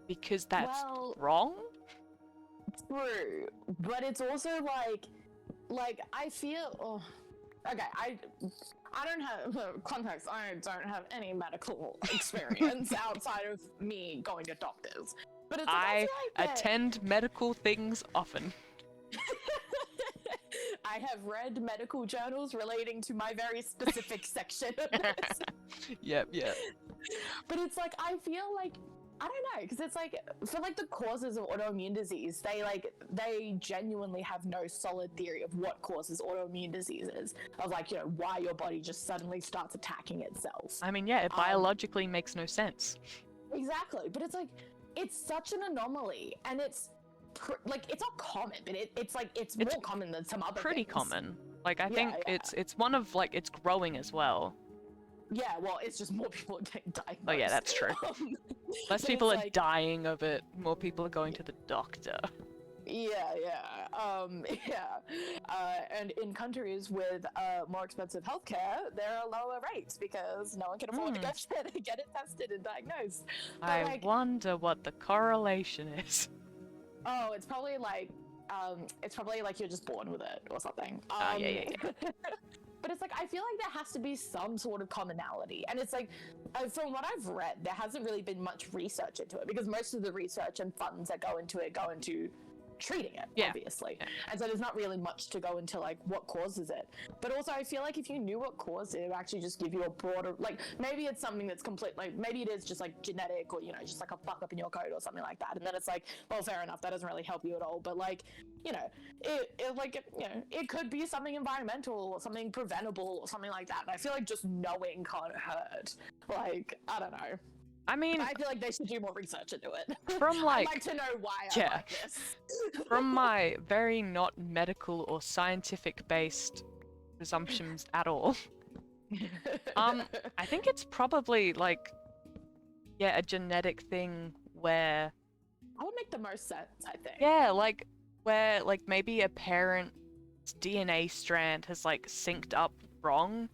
because that's wrong? True, but it's also like I feel. Okay, I don't have context. I don't have any medical experience outside of me going to doctors. But it's like, I feel like attend medical things often. I have read medical journals relating to my very specific section of this. Yep. But it's like, I feel like, I don't know, because it's like, for like the causes of autoimmune disease, they genuinely have no solid theory of what causes autoimmune diseases, of like, you know, why your body just suddenly starts attacking itself. I mean, yeah, it biologically makes no sense. Exactly, but it's like, it's such an anomaly, and it's like, it's not common, but it's like, it's more common than some other pretty things. common. Like, I think it's one of, like, it's growing as well. Yeah, well, it's just more people are getting diagnosed. Oh yeah, that's true. Less people are dying of it, more people are going to the doctor. Yeah. And in countries with more expensive healthcare, there are lower rates because no one can afford to go to get it tested and diagnosed. But I wonder what the correlation is. Oh, it's probably like you're just born with it or something. Yeah. But it's like, I feel like there has to be some sort of commonality. And it's like, from what I've read, there hasn't really been much research into it, because most of the research and funds that go into it go into treating it, obviously. Yeah. And so there's not really much to go into like what causes it. But also I feel like if you knew what caused it, it would actually just give you a broader, like maybe it's something that's complete, like maybe it is just like genetic, or, you know, just like a fuck up in your code or something like that. And then it's like, well, fair enough, that doesn't really help you at all. But like, you know, it could be something environmental or something preventable or something like that. And I feel like just knowing can't hurt. Like, I don't know. I mean, I feel like they should do more research into it. From like, I'd like to know why I like this. From my very not medical or scientific based presumptions at all, I think it's probably like, a genetic thing where that would make the most sense, I think. Yeah, like where like maybe a parent's DNA strand has like synced up wrong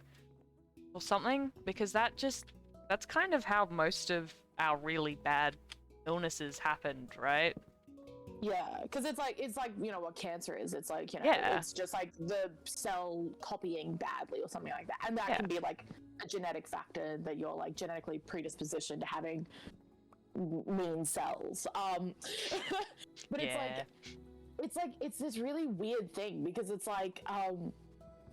or something, because that's kind of how most of our really bad illnesses happened, right? Yeah, because it's like, you know, what cancer is. It's like, you know, it's just like the cell copying badly or something like that. And that can be like a genetic factor, that you're like genetically predispositioned to having mean cells. But it's this really weird thing, because it's like,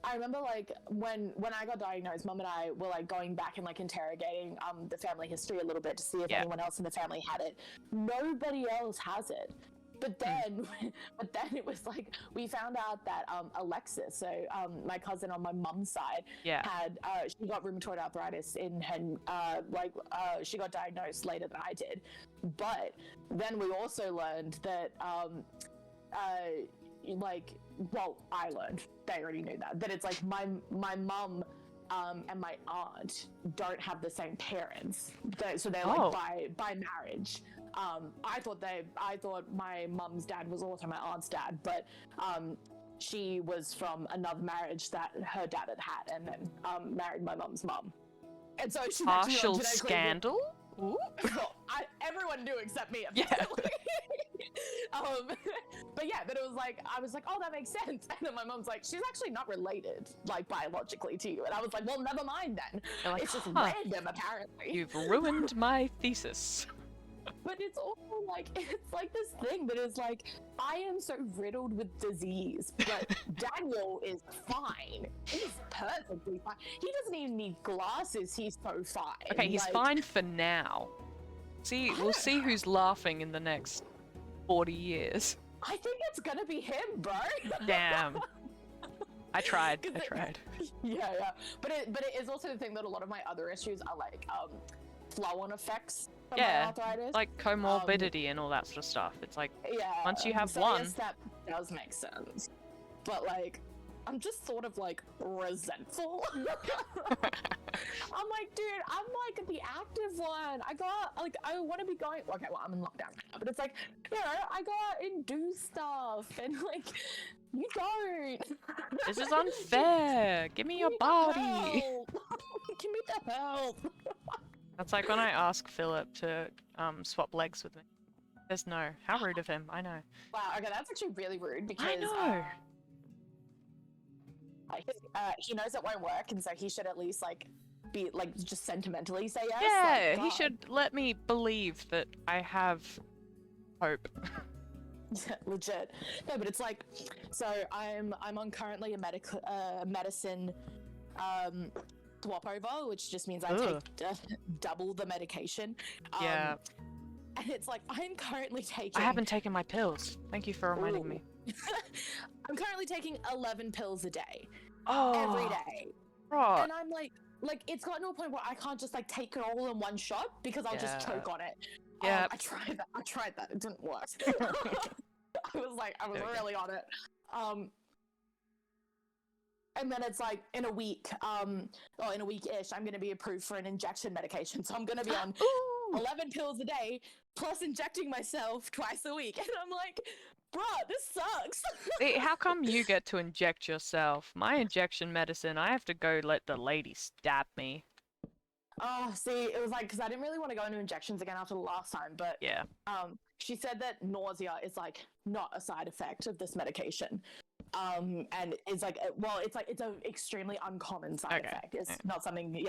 I remember like when I got diagnosed, Mum and I were like going back and like interrogating the family history a little bit to see if anyone else in the family had it. Nobody else has it. But then it was like, we found out that Alexis, so my cousin on my mum's side, had she got rheumatoid arthritis in her she got diagnosed later than I did. But then we also learned that I learned, they already knew that it's like my mum and my aunt don't have the same parents, so they're like by marriage. I thought my mum's dad was also my aunt's dad, but she was from another marriage that her dad had and then married my mum's mum. And so she's partial scandal? Well, everyone knew except me, apparently. But yeah, but it was like, I was like, oh, that makes sense. And then my mom's like, she's actually not related, like, biologically to you. And I was like, well, never mind then. You're like, It's just huh, random, apparently. you've ruined my thesis. But it's also like, it's like this thing that is like, I am so riddled with disease, but Daniel is fine. He's perfectly fine. He doesn't even need glasses. He's so fine. Okay, he's like, fine for now. We'll see who's laughing in the next 40 years. I think it's gonna be him, bro. Damn. I tried. Yeah. But it is also the thing that a lot of my other issues are like flow-on effects from my arthritis. Like comorbidity and all that sort of stuff. It's like, once you have so one. yes, that does make sense. But like, I'm just sort of like resentful. I'm like, dude, I'm like the active one. I want to be going. Okay, well, I'm in lockdown right now, but it's like, you know, I go out and do stuff, and like, you don't. This is unfair. Give me your body. Give me the help. That's like when I ask Philip to swap legs with me. There's no. How rude of him. I know. Wow. Okay, that's actually really rude because. I know. He knows it won't work, and so he should at least like be like just sentimentally say yes. Yeah, like, he should let me believe that I have hope. Legit. No, but it's like, so I'm on currently a medicine swap over, which just means I take double the medication. Yeah. And it's like I'm currently taking. I haven't taken my pills. Thank you for reminding me. I'm currently taking 11 pills a day. Oh, every day. Right. And I'm like it's gotten to a point where I can't just like take it all in one shot because I'll just choke on it. Yeah. I tried that. It didn't work. I was really on it. And then it's like in a week, in a week-ish, I'm going to be approved for an injection medication. So I'm going to be on 11 pills a day, plus injecting myself twice a week. And I'm like, bruh, this sucks. Hey, how come you get to inject yourself? My injection medicine, I have to go let the lady stab me. Oh, see, it was like, because I didn't really want to go into injections again after the last time, but yeah. She said that nausea is like not a side effect of this medication. And it's like, it's an extremely uncommon side effect. It's not something,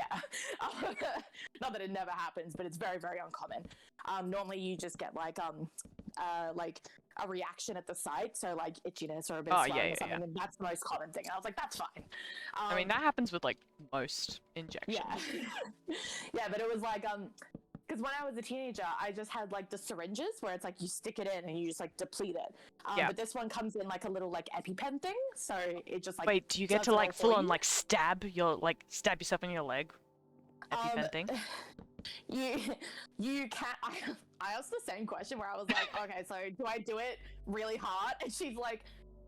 not that it never happens, but it's very, very uncommon. Normally you just get like a reaction at the site, so like itchiness or a bit of swelling or something, and that's the most common thing. And I was like, that's fine. I mean, that happens with like most injections. Yeah, but it was like, because when I was a teenager, I just had like the syringes where it's like you stick it in and you just like deplete it. But this one comes in like a little like EpiPen thing, so it just like. Wait, do you get to like full on like stab yourself in your leg? EpiPen thing. You can't. I asked the same question where I was like, okay, so do I do it really hard? And she's like,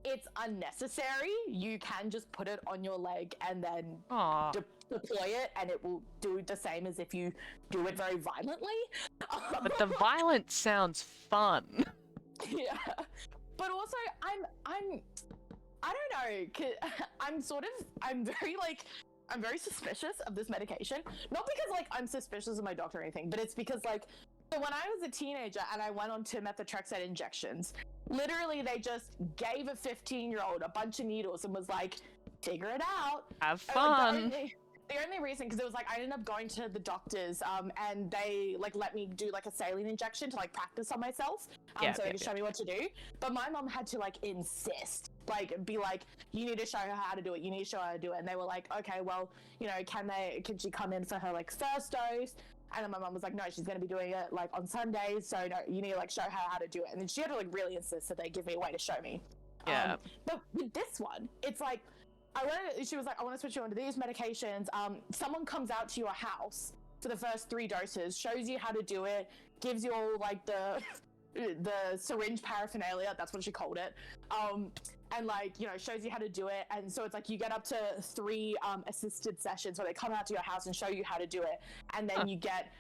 it's unnecessary. You can just put it on your leg and then deploy it, and it will do the same as if you do it very violently. But the violence sounds fun. Yeah, but also I don't know. 'Cause I'm very suspicious of this medication. Not because like I'm suspicious of my doctor or anything, but it's because like, so when I was a teenager and I went on to methotrexate injections, literally they just gave a 15-year-old a bunch of needles and was like, figure it out. Have fun. The only reason, because it was like I ended up going to the doctors and they like let me do like a saline injection to like practice on myself so they could show me what to do. But my mom had to like insist, like be like, you need to show her how to do it, you need to show her how to do it. And they were like, okay, well, you know, can she come in for her like first dose? And then my mom was like, no, she's going to be doing it like on Sundays, so no, you need to like show her how to do it. And then she had to like really insist that they give me a way to show me. But with this one, it's like, she was like, I want to switch you onto these medications. Someone comes out to your house for the first 3 doses, shows you how to do it, gives you all like the syringe paraphernalia, that's what she called it. And like, you know, shows you how to do it. And so it's like you get up to 3 assisted sessions where they come out to your house and show you how to do it. And then you get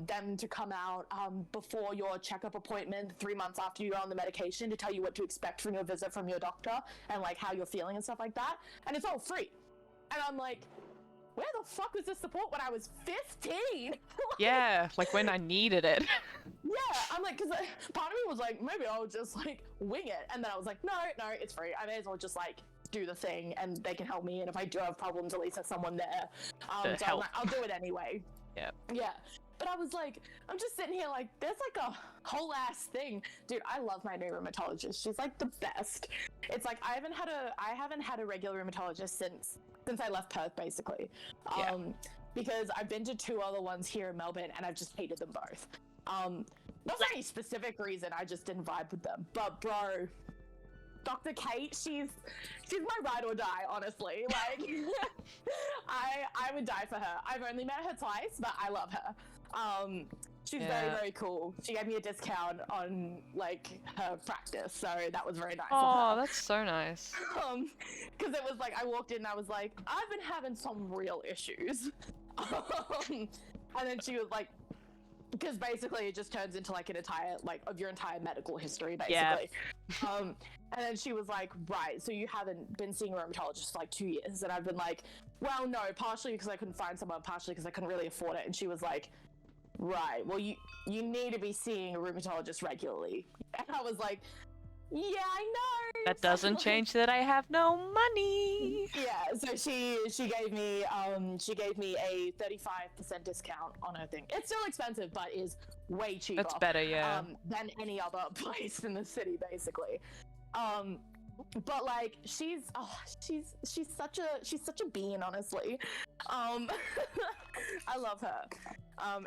them to come out before your checkup appointment 3 months after you're on the medication to tell you what to expect from your visit from your doctor and like how you're feeling and stuff like that. And it's all free. And I'm like, where the fuck was this support when I was 15? Yeah, like when I needed it. Yeah, I'm like, because part of me was like, maybe I'll just like wing it, and then I was like, no, it's free. I may as well just like do the thing, and they can help me. And if I do have problems, at least there's someone there. To so help. I'm like, I'll do it anyway. Yeah. Yeah. But I was like, I'm just sitting here like, there's like a whole ass thing. Dude, I love my new rheumatologist. She's like the best. It's like I haven't had a regular rheumatologist since I left Perth, basically. Yeah. Because I've been to 2 other ones here in Melbourne, and I've just hated them both. Not for any specific reason, I just didn't vibe with them. But bro, Dr. Kate, she's my ride or die, honestly. Like, I would die for her. I've only met her twice, but I love her. She's very, very cool. She gave me a discount on like her practice, so that was very nice of her. Oh, that's so nice. Because it was like I walked in and I was like, I've been having some real issues. And then she was like, because basically it just turns into like an entire like of your entire medical history, basically. Yeah. And then she was like, right, so you haven't been seeing a rheumatologist for like 2 years. And I've been like, well, no, partially because I couldn't find someone, partially because I couldn't really afford it. And she was like, right, well, you need to be seeing a rheumatologist regularly. And I was like, yeah, I know. That doesn't change that I have no money. Yeah, so she gave me a 35% discount on her thing. It's still expensive, but is way cheaper. That's better, yeah. Than any other place in the city, basically. But like she's such a bean, honestly. I love her.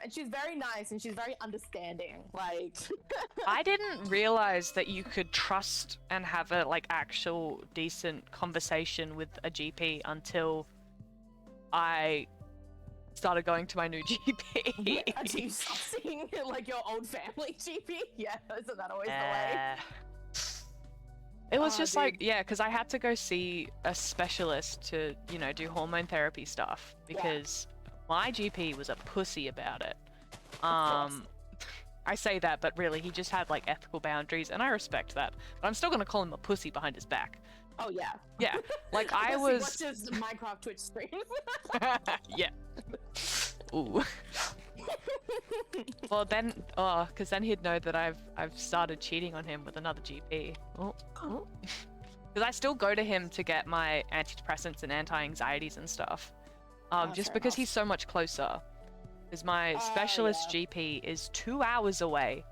And she's very nice and she's very understanding. Like I didn't realize that you could trust and have a like actual decent conversation with a GP until I started going to my new GP. Until you stop seeing like your old family GP? Yeah, isn't that always the way? It was just dude. Like, yeah, because I had to go see a specialist to, you know, do hormone therapy stuff because my GP was a pussy about it. I say that, but really, he just had like ethical boundaries, and I respect that. But I'm still gonna call him a pussy behind his back. Oh yeah. Yeah, like I was. He watches Minecraft Twitch streams. Yeah. Ooh. Well then, because then he'd know that I've started cheating on him with another GP. Because I still go to him to get my antidepressants and anti-anxieties and stuff. Just because he's so much closer. Because my specialist GP is 2 hours away,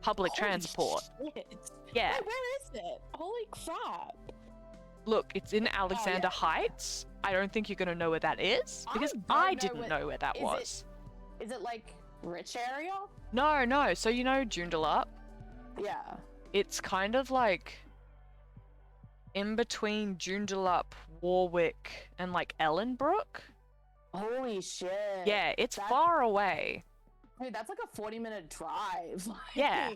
public transport. Shit. Yeah. Wait, where is it? Holy crap! Look, it's in Alexander Heights. I don't think you're gonna know where that is because I didn't know where that was. Is it like rich area? No. So you know Joondalup? Yeah. It's kind of like in between Joondalup, Warwick, and like Ellenbrook. Holy shit. Yeah, it's far away. Dude, that's like a 40-minute drive. Yeah.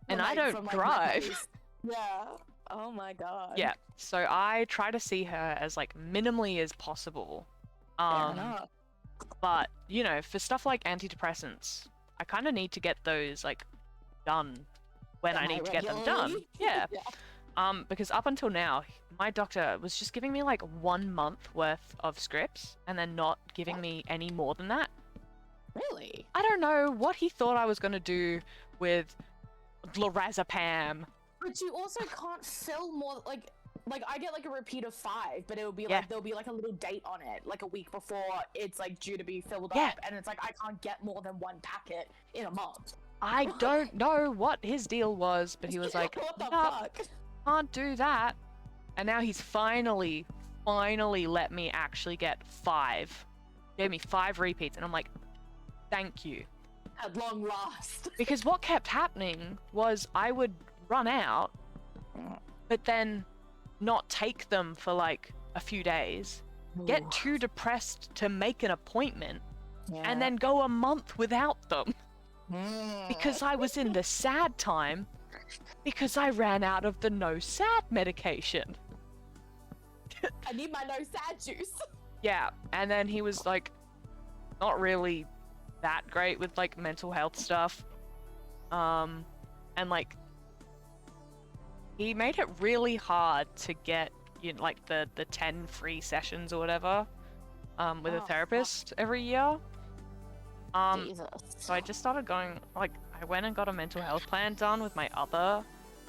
And I don't drive. Yeah. Oh my god. Yeah. So I try to see her as like minimally as possible. Fair enough. But, you know, for stuff like antidepressants, I kind of need to get those, like, done when I need to get them done. Yeah. Because up until now, my doctor was just giving me, like, 1 month worth of scripts and then not giving me any more than that. Really? I don't know what he thought I was going to do with lorazepam. But you also can't fill more, like I get like a repeat of 5, but it would be like there'll be like a little date on it, like a week before it's like due to be filled up, and it's like I can't get more than 1 packet in a month. I don't know what his deal was, but he was like, what the fuck? Can't do that. And now he's finally let me actually get 5. Gave me 5 repeats, and I'm like, thank you. At long last. Because what kept happening was I would run out, but then not take them for like a few days, get too depressed to make an appointment, and then go a month without them because I was in the sad time because I ran out of the no sad medication. I need my no sad juice. Yeah, and then he was like not really that great with like mental health stuff, and like he made it really hard to get, you know, like the 10 free sessions or whatever. with a fuck. therapist every year. Jesus. So I just started going, like, I went and got a mental health plan done with my other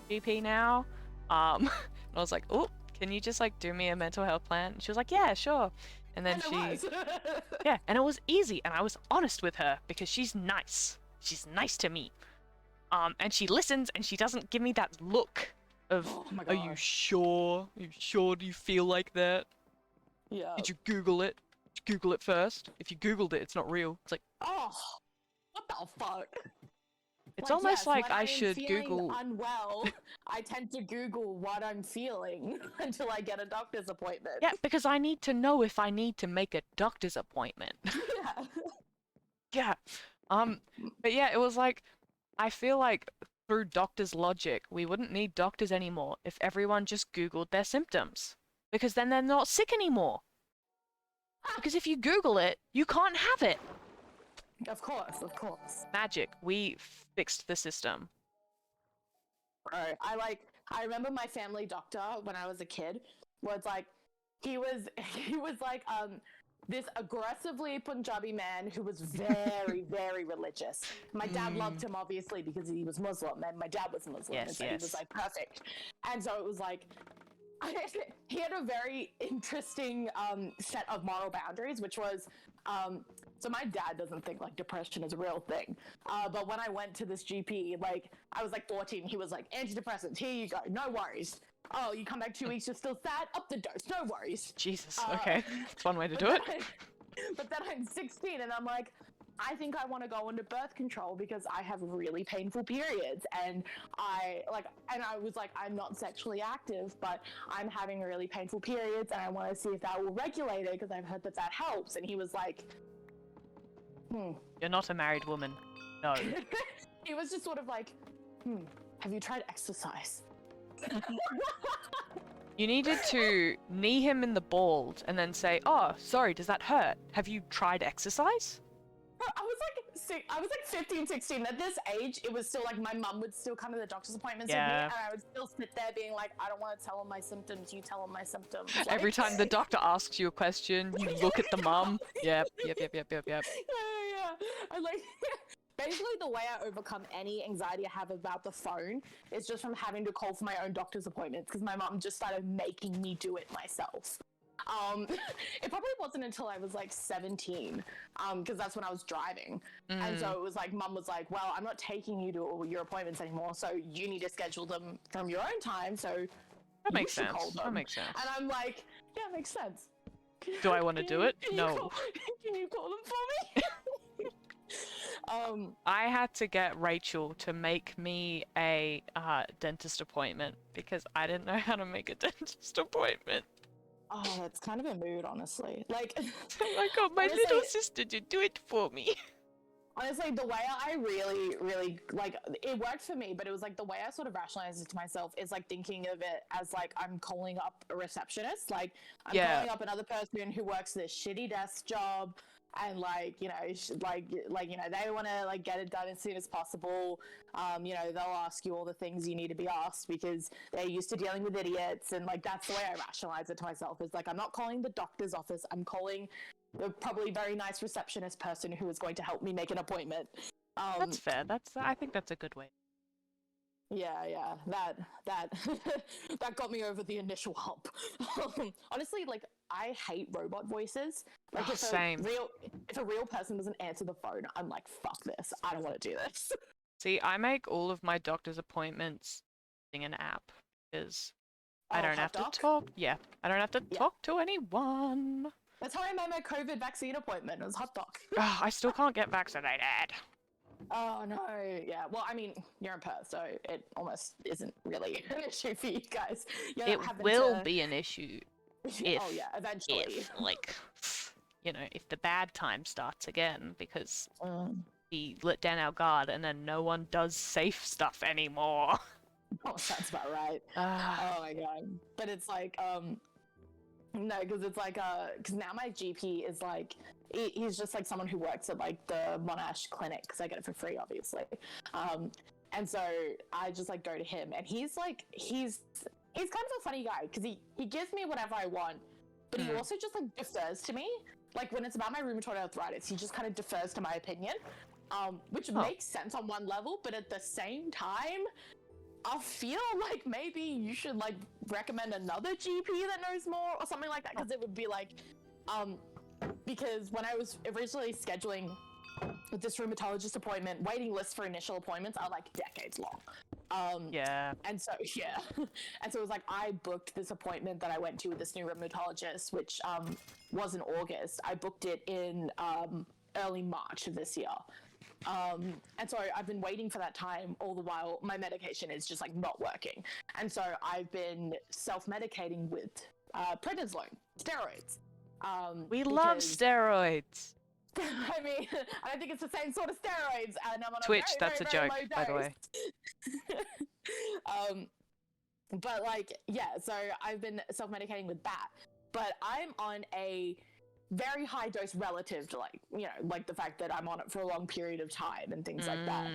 GP now. And I was like, oh, can you just, like, do me a mental health plan? And she was like, yeah, sure. And then yeah, and it was easy, and I was honest with her, because she's nice. She's nice to me. And she listens, and she doesn't give me that look of, Oh my are you gosh. sure? Are you sure? Do you feel like that? Yeah. Did you Google it? Did you Google it first? If you Googled it, it's not real. It's like, Oh, what the fuck? it's Like, almost yes, like when I am should feeling Google. unwell, I tend to Google what I'm feeling until I get a doctor's appointment. Yeah, because I need to know if I need to make a doctor's appointment. Yeah. Yeah. But yeah, it was like, I feel like through doctor's logic, we wouldn't need doctors anymore if everyone just Googled their symptoms. Because then they're not sick anymore. Because if you Google it, you can't have it. Of course, of course. Magic. We fixed the system. Right. I remember my family doctor when I was a kid was like he was like this aggressively Punjabi man who was very, very religious. My dad loved him obviously because he was Muslim and my dad was Muslim. Yes, and so yes. he was like perfect. And so it was like he had a very interesting set of moral boundaries, which was so my dad doesn't think like depression is a real thing. But when I went to this GP, like I was like 14, he was like, antidepressants, here you go, no worries. Oh, you come back 2 weeks, you're still sad, up the dose, no worries. Jesus, okay. That's one way to do it. But then I'm 16 and I'm like, I think I want to go into birth control because I have really painful periods and I was like, I'm not sexually active, but I'm having really painful periods and I want to see if that will regulate it because I've heard that helps. And he was like, You're not a married woman. No. He was just sort of like, have you tried exercise? You needed to knee him in the balls and then say, oh, sorry, does that hurt? Have you tried exercise? I was like 15, 16. At this age, it was still like my mum would still come to the doctor's appointments with me, Yeah. and I would still sit there being like, I don't want to tell him my symptoms. You tell him my symptoms. Like, Every time the doctor asks you a question, you look at the mum. Yep. Yeah. I like basically the way I overcome any anxiety I have about the phone is just from having to call for my own doctor's appointments because my mum just started making me do it myself. It probably wasn't until I was like 17, because that's when I was driving. And so it was like, mum was like, well, I'm not taking you to all your appointments anymore, so you need to schedule them from your own time, so That makes you should sense. call them. That makes sense. And I'm like, yeah, makes sense. Do I want to do it? No. Can you call them for me? I had to get Rachel to make me a dentist appointment because I didn't know how to make a dentist appointment. Oh, that's kind of a mood, honestly. Like, I got my honestly, little sister to do it for me. Honestly, the way I really, really, like, it worked for me, but it was like the way I sort of rationalized it to myself is like thinking of it as like I'm calling up a receptionist. Like, I'm calling up another person who works this shitty desk job. And like, you know, you know, they want to like get it done as soon as possible. You know, they'll ask you all the things you need to be asked because they're used to dealing with idiots. And like, that's the way I rationalize it to myself is like, I'm not calling the doctor's office. I'm calling the probably very nice receptionist person who is going to help me make an appointment. That's fair. I think that's a good way. Yeah, that that got me over the initial hump. Honestly, like I hate robot voices. Like same. If a real person doesn't answer the phone, I'm like, fuck this. I don't want to do this. See, I make all of my doctor's appointments using an app because I don't have to talk. Yeah, I don't have to talk to anyone. That's how I made my COVID vaccine appointment. It was hot dog. I still can't get vaccinated. Oh no, yeah. Well, I mean, you're in Perth, so it almost isn't really an issue for you guys. It will be an issue. If, oh yeah, eventually. If, like, you know, if the bad time starts again, because he let down our guard and then no one does safe stuff anymore. Oh, that's about right. Oh my god. But it's like, no, because it's like, because now my GP is like, he's just like someone who works at like the Monash clinic because I get it for free, obviously. And so I just like go to him, and he's kind of a funny guy because he gives me whatever I want, but he also just like defers to me. Like when it's about my rheumatoid arthritis, he just kind of defers to my opinion, which makes sense on one level, but at the same time, I feel like maybe you should like recommend another GP that knows more or something like that, because it would be like, because when I was originally scheduling this rheumatologist appointment, waiting lists for initial appointments are like decades long. And so and so it was like I booked this appointment that I went to with this new rheumatologist, which was in August. I booked it in early March of this year. And so I've been waiting for that time all the while. My medication is just like not working. And so I've been self-medicating with prednisone, steroids. We love steroids. I mean, I don't think it's the same sort of steroids. And I'm on Twitch, a very, that's very, a very joke, low by the way. But like, yeah, so I've been self-medicating with that. But I'm on a very high dose relative to like, you know, like the fact that I'm on it for a long period of time and things like that.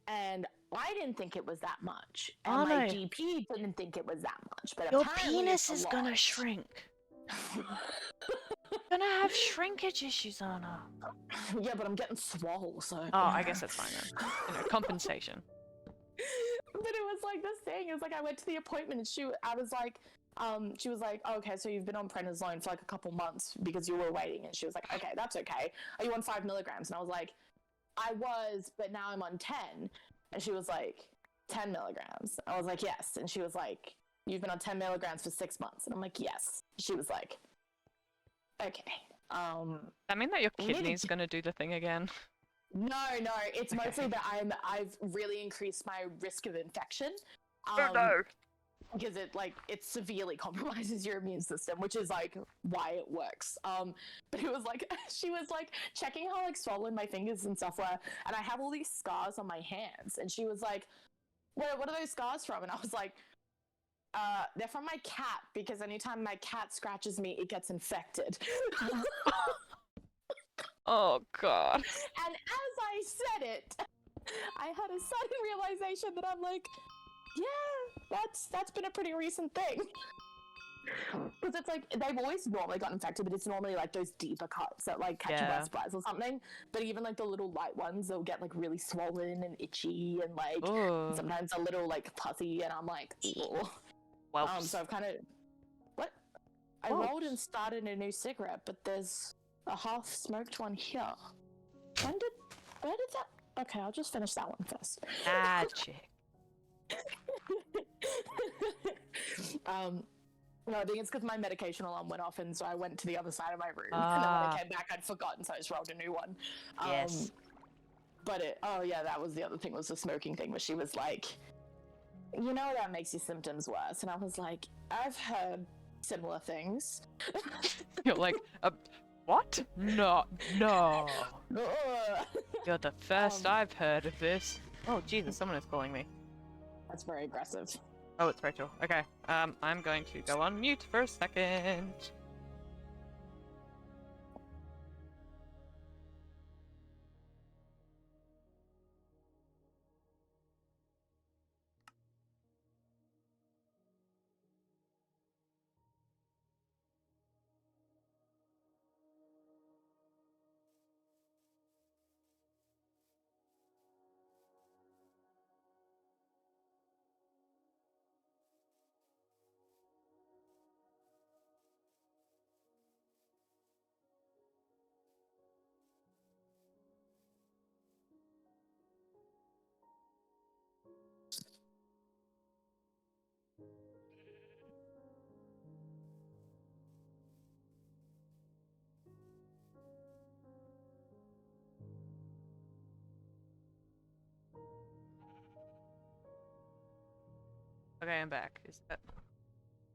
And I didn't think it was that much. And my GP didn't think it was that much. But your apparently penis it's is a gonna lot. shrink. Gonna have shrinkage issues on her. Yeah, but I'm getting swole, so. Oh, I guess that's fine then. You know, compensation. But it was like this thing. It was like I went to the appointment and she was like, oh, okay, so you've been on prednisone for like a couple months because you were waiting. And she was like, okay, that's okay. Are you on 5 milligrams? And I was like, I was, but now I'm on 10. And she was like, 10 milligrams. I was like, yes. And she was like, you've been on 10 milligrams for 6 months. And I'm like, yes. She was like, okay. That mean that your kidney's gonna do the thing again? No, it's mostly that I've really increased my risk of infection. Oh no. Because it severely compromises your immune system, which is like why it works. But it was like she was like checking how like swollen my fingers and stuff were, and I have all these scars on my hands, and she was like, what are those scars from? And I was like, they're from my cat, because anytime my cat scratches me, it gets infected. Oh god. And as I said it, I had a sudden realization that I'm like, yeah, that's been a pretty recent thing. Because it's like, they've always normally got infected, but it's normally like those deeper cuts that like catch a burst flies or something. But even like the little light ones, they'll get like really swollen and itchy and like sometimes a little like puzzy, and I'm like, ooh. So I've kind of, I rolled and started a new cigarette, but there's a half-smoked one here. Where did that? Okay, I'll just finish that one first. Magic. No, I think it's because my medication alarm went off, and so I went to the other side of my room, and then when I came back, I'd forgotten, so I just rolled a new one. Yes. But that was the other thing, was the smoking thing, where she was like, you know, that makes your symptoms worse, and I was like, I've heard similar things. You're like, what? No. You're the first I've heard of this. Oh Jesus, someone is calling me. That's very aggressive. Oh, it's Rachel. Okay. I'm going to go on mute for a second. Okay, I'm back. Is that...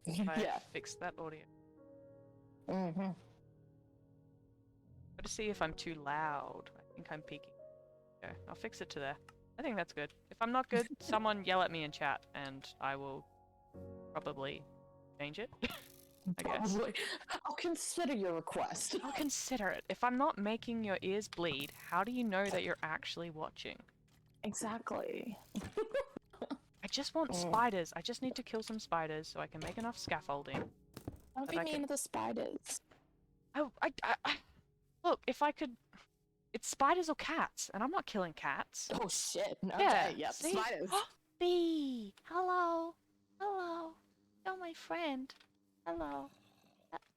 Yeah. Fix that audio. Mm-hmm. Gotta see if I'm too loud. I think I'm peaking. Okay, I'll fix it to there. I think that's good. If I'm not good, someone yell at me in chat, and I will probably change it. I guess. Probably. I'll consider your request. I'll consider it. If I'm not making your ears bleed, how do you know that you're actually watching? Exactly. I just want spiders. I just need to kill some spiders so I can make enough scaffolding. Don't But be I mean could... to the spiders. Look, if I could... It's spiders or cats, and I'm not killing cats. Oh shit. Yeah, Okay, yep. see? Spiders. Bee! Hello! Hello! You're my friend. Hello.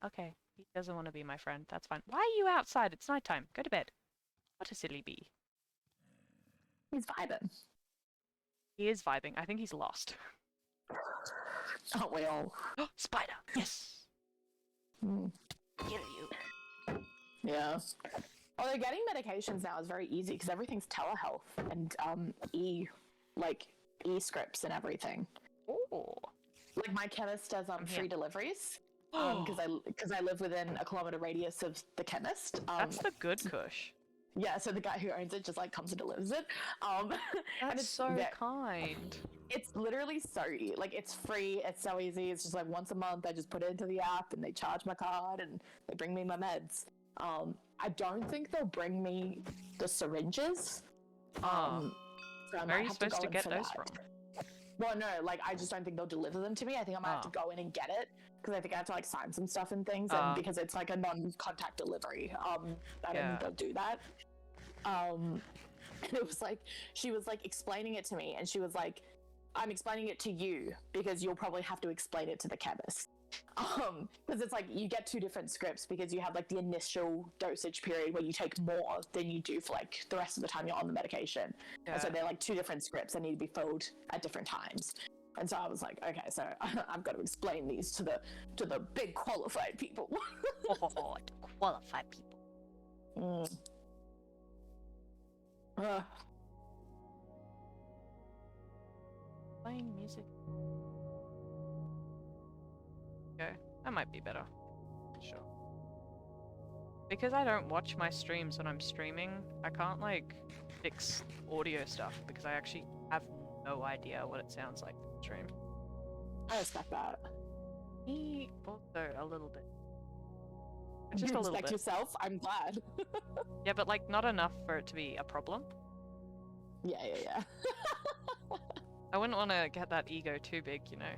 Okay, he doesn't want to be my friend. That's fine. Why are you outside? It's nighttime. Go to bed. What a silly bee. He's vibing. He is vibing. I think he's lost. Aren't we all? Spider! Yes! Mm. Kill you. Yeah. Although getting medications now is very easy because everything's telehealth and e-scripts and everything. Oh. Like my chemist does here. free deliveries because I live within a kilometer radius of the chemist. That's the good kush. Yeah, so the guy who owns it just like comes and delivers it. That's and it's so kind. It's literally it's free, it's so easy. It's just like once a month I just put it into the app and they charge my card and they bring me my meds. I don't think they'll bring me the syringes. So I Where are you supposed to get those from? Well, no, like I just don't think they'll deliver them to me. I think I might have to go in and get it because I think I have to like sign some stuff and things, and because it's like a non-contact delivery. I don't think they'll do that. And it was like she was like explaining it to me, and she was like, "I'm explaining it to you because you'll probably have to explain it to the chemist." Because it's like you get two different scripts because you have like the initial dosage period where you take more than you do for like the rest of the time you're on the medication. And so they're like two different scripts that need to be filled at different times. And so I was like, okay, so I've got to explain these to the big qualified people. Oh, qualified people. Playing music. Okay, that might be better. Sure. Because I don't watch my streams when I'm streaming, I can't like fix audio stuff because I actually have no idea what it sounds like in the stream. I respect that. Me also a little bit. Just a you little respect bit. yourself. I'm glad. Yeah, but like not enough for it to be a problem. Yeah. I wouldn't want to get that ego too big, you know.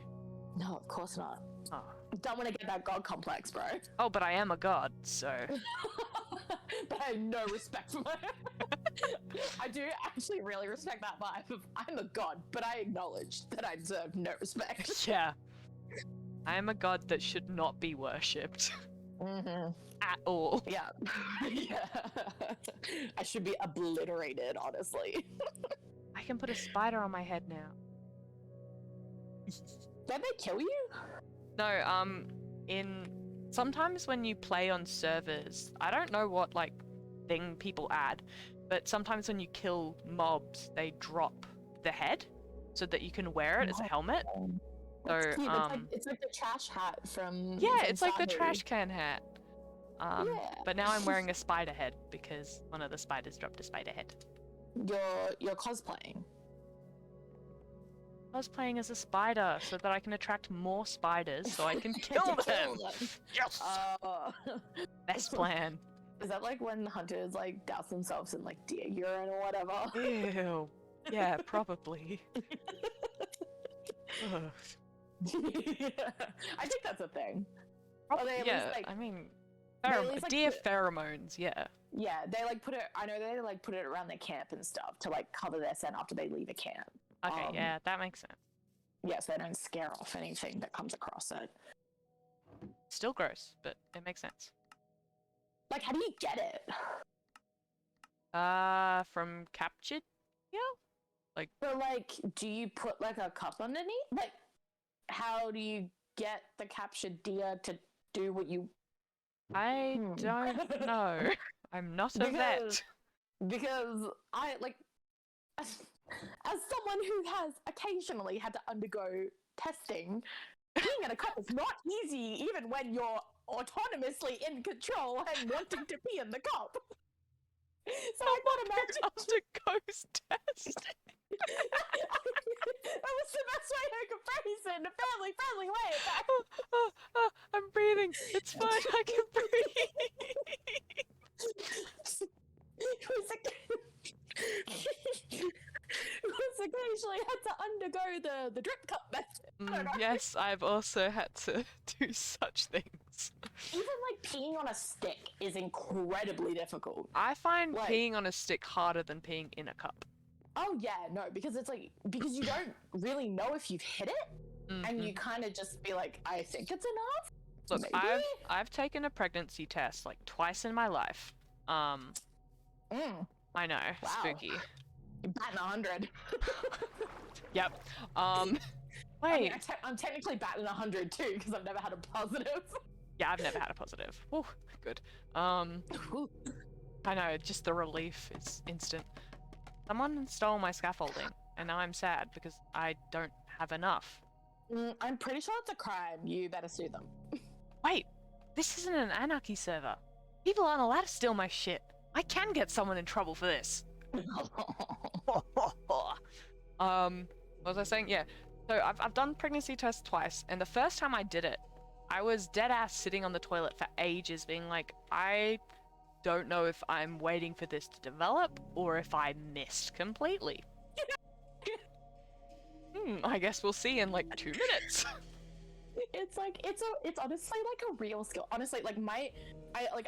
No, of course not. Oh. Don't want to get that god complex, bro. Oh, but I am a god, so. But I have no respect for my. I do actually really respect that vibe of I'm a god, but I acknowledge that I deserve no respect. Yeah. I am a god that should not be worshipped. At all. Yeah. Yeah. I should be obliterated, honestly. I can put a spider on my head now. Don't they kill you? No, sometimes when you play on servers, I don't know what like thing people add, but sometimes when you kill mobs, they drop the head so that you can wear it as a helmet. So it's like the trash hat from it's like the trash can hat. Yeah. But now I'm wearing a spider head because one of the spiders dropped a spider head. You're cosplaying. Cosplaying as a spider so that I can attract more spiders so I can kill them. Yes. Best plan. Is that like when hunters like douse themselves in like deer urine or whatever? Ew. Yeah, probably. Yeah. I think that's a thing. Yeah, I mean, deer pheromones, yeah. Yeah, they like put it. I know they like put it around their camp and stuff to like cover their scent after they leave a camp. Okay, yeah, that makes sense. Yeah, so they don't scare off anything that comes across it. Still gross, but it makes sense. Like, how do you get it? From captured? Yeah. Like. So, like, do you put like a cup underneath? Like, how do you get the captured deer to do what you? I don't know. I'm not a vet. Because I like. As someone who has occasionally had to undergo testing, being in a cup is not easy even when you're autonomously in control and wanting to be in the cup. So I can't imagine. Undergoes testing. That was the best way I could phrase it in a family-friendly way. I'm breathing. It's fine. I can breathe. Occasionally had to undergo the drip cup method. Yes, I've also had to do such things. peeing on a stick is incredibly difficult. I find Like- peeing on a stick harder than peeing in a cup. Oh yeah, no, because it's like because you don't really know if you've hit it, and you Mhm. kind of just be like, I think it's enough. Look, maybe? I've taken a pregnancy test like twice in my life. Mm, I know, Wow. spooky. you're batting 100. Yep. I mean, Wait. I'm technically batting 100 too because I've never had a positive. Yeah, I've never had a positive. Oh, good. Ooh. I know, just the relief is instant. Someone stole my scaffolding, and now I'm sad because I don't have enough. I'm pretty sure it's a crime. You better sue them. Wait, this isn't an anarchy server. People aren't allowed to steal my shit. I can get someone in trouble for this. What was I saying? Yeah. So I've done pregnancy tests twice, and the first time I did it, I was dead ass sitting on the toilet for ages, being like, I don't know if I'm waiting for this to develop or if I missed completely. I guess we'll see in like 2 minutes. It's like it's honestly like a real skill. Honestly, like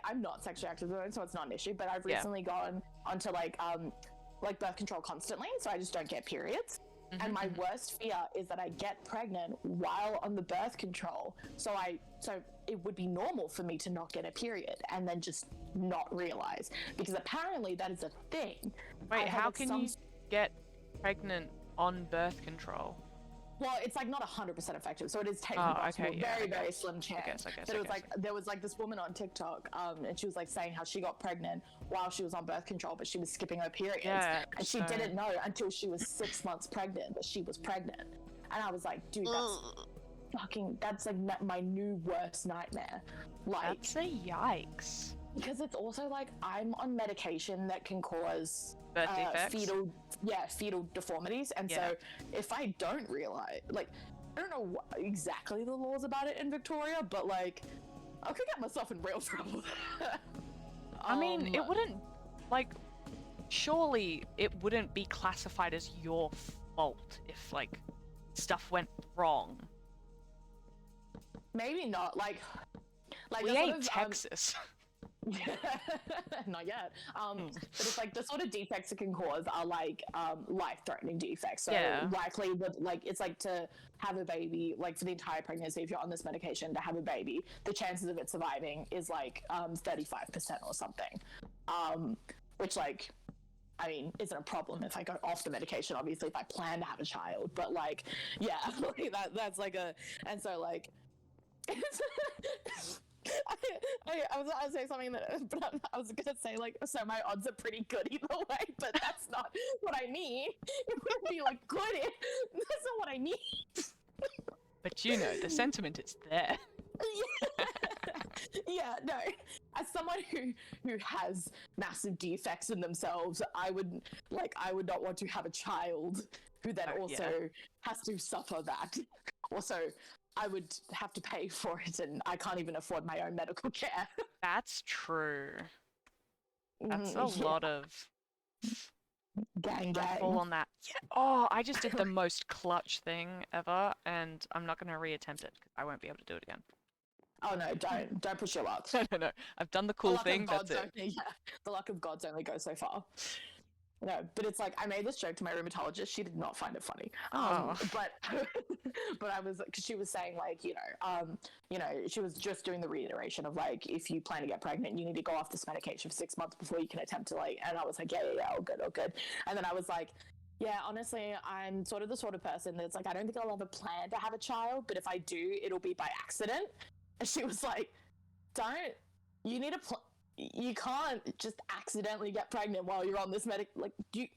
I'm not sexually active at the moment, so it's not an issue. But I've recently gone onto like birth control constantly, so I just don't get periods. And my worst fear is that I get pregnant while on the birth control. So it would be normal for me to not get a period and then just not realize, because apparently that is a thing. Wait, how can you get pregnant on birth control? Well, it's like not 100% effective, so it is technically possible. Okay, yeah, Very slim chance. I guess. But it was like there was like this woman on TikTok, and she was like saying how she got pregnant while she was on birth control, but she was skipping her periods, and she didn't know until she was 6 months pregnant that she was pregnant. And I was like, dude, that's like my new worst nightmare. Like, that's a yikes. Because it's also like I'm on medication that can cause birth defects? fetal deformities, and so if I don't realize, like, I don't know what exactly the laws about it in Victoria, but like I could get myself in real trouble. I mean, it wouldn't, like, surely it wouldn't be classified as your fault if like stuff went wrong. Maybe not. Like we ain't Texas. Not yet. But it's like the sort of defects it can cause are like life-threatening defects. So likely that, like, it's like to have a baby, like for the entire pregnancy, if you're on this medication to have a baby, the chances of it surviving is like 35% or something. Which, like, I mean, isn't a problem if I go off the medication, obviously, if I plan to have a child. But like, yeah, that's like and so like I was going to say something but I was going to say, like, so my odds are pretty good either way, but that's not what I mean. It would be, like, good. That's not what I mean. But you know, the sentiment is there. Yeah, no. As someone who has massive defects in themselves, I would not want to have a child who then also has to suffer that. Also, I would have to pay for it, and I can't even afford my own medical care. That's true. That's a lot of gang. All on that. Yeah. Oh, I just did the most clutch thing ever, and I'm not going to reattempt it because I won't be able to do it again. Oh no! Don't push your luck. No. I've done the cool thing. That's it. The luck of gods only goes so far. No, but it's like I made this joke to my rheumatologist. She did not find it funny. But I was, because she was saying, like, you know, she was just doing the reiteration of, like, if you plan to get pregnant, you need to go off this medication for 6 months before you can attempt to, like. And I was like, yeah, all good. And then I was like, yeah, honestly, I'm sort of the sort of person that's like, I don't think I'll ever plan to have a child, but if I do, it'll be by accident. And she was like, you need to you can't just accidentally get pregnant while you're on this like, you.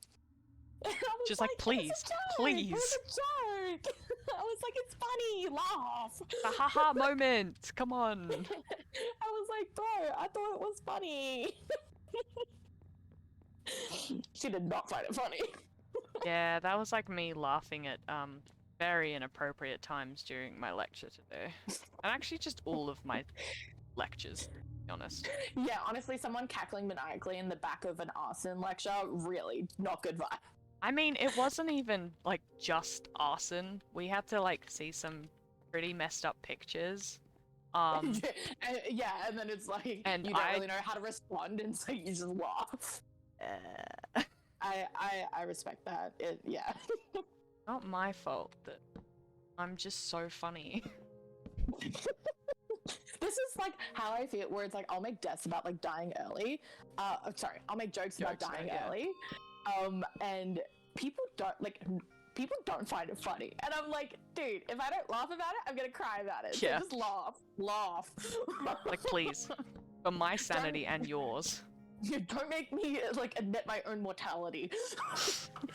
Just like, please. It was a joke. I was like, it's funny, laugh. The haha moment. Come on. I was like, bro, I thought it was funny. She did not find it funny. Yeah, that was like me laughing at very inappropriate times during my lecture today. And actually just all of my lectures, to be honest. Yeah, honestly, someone cackling maniacally in the back of an arson lecture, really not good vibe. I mean, it wasn't even like just arson. We had to like see some pretty messed up pictures. Yeah, and then it's like And you don't really know how to respond, and so you just laugh. uh, I respect that. Yeah. not my fault that I'm just so funny. This is like how I feel, where it's like I'll make deaths about like dying early. Sorry, I'll make jokes about dying yeah. early. And people don't find it funny, and I'm like, dude, if I don't laugh about it, I'm gonna cry about it. Yeah. So just laugh. Like, please, for my sanity and yours. Don't make me like admit my own mortality.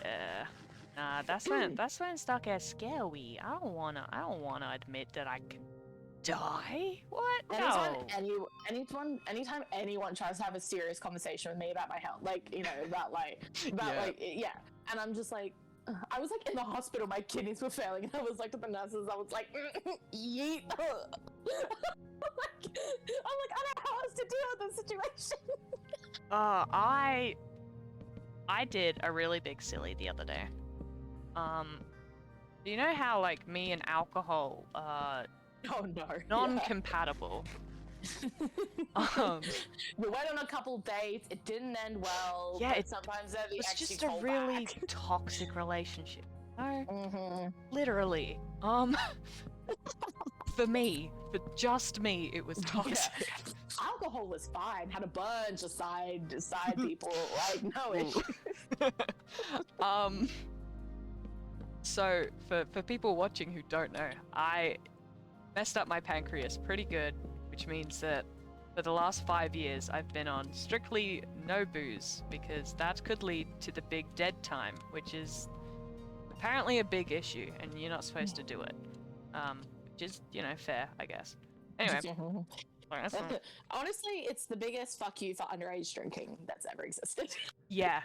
Yeah. Nah, that's when stuff gets scary. I don't wanna admit that I can die. What? Anytime anyone tries to have a serious conversation with me about my health, like, you know, yeah, and I'm just like, I was like in the hospital, my kidneys were failing, and I was like to the nurses, I was like, yeet. I'm like, I don't know how else to deal with this situation. I did a really big silly the other day. You know how like me and alcohol Oh no. non-compatible. We went on a couple dates. It didn't end well. Yeah, but sometimes the it's ex just you a call really back. toxic relationship. No, Mm-hmm. literally. For me, for just me, it was toxic. Yeah. Alcohol was fine. Had a bunch of side people. Like no issue. So for people watching who don't know, I messed up my pancreas pretty good, which means that for the last 5 years I've been on strictly no booze because that could lead to the big dead time, which is apparently a big issue, and you're not supposed to do it. Which is, you know, fair, I guess. Anyway. Honestly, it's the biggest fuck you for underage drinking that's ever existed. Yeah.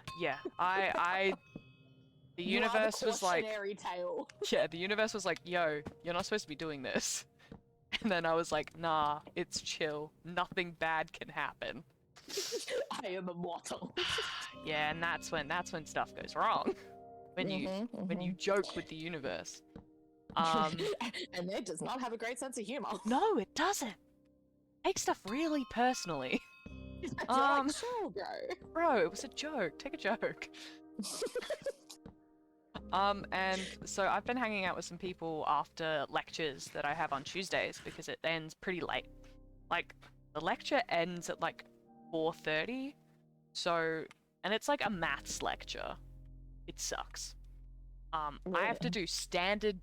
The universe was like, tale. yeah, the universe was like, yo, you're not supposed to be doing this. And then I was like, nah, it's chill. Nothing bad can happen. I am immortal. Yeah, and that's when stuff goes wrong. When you joke with the universe. And it does not have a great sense of humor. No, it doesn't. Take stuff really personally. Like, sure, Bro, it was a joke. Take a joke. And so I've been hanging out with some people after lectures that I have on Tuesdays because it ends pretty late. Like, the lecture ends at like 4:30. So, and it's like a maths lecture. It sucks. I have to do standard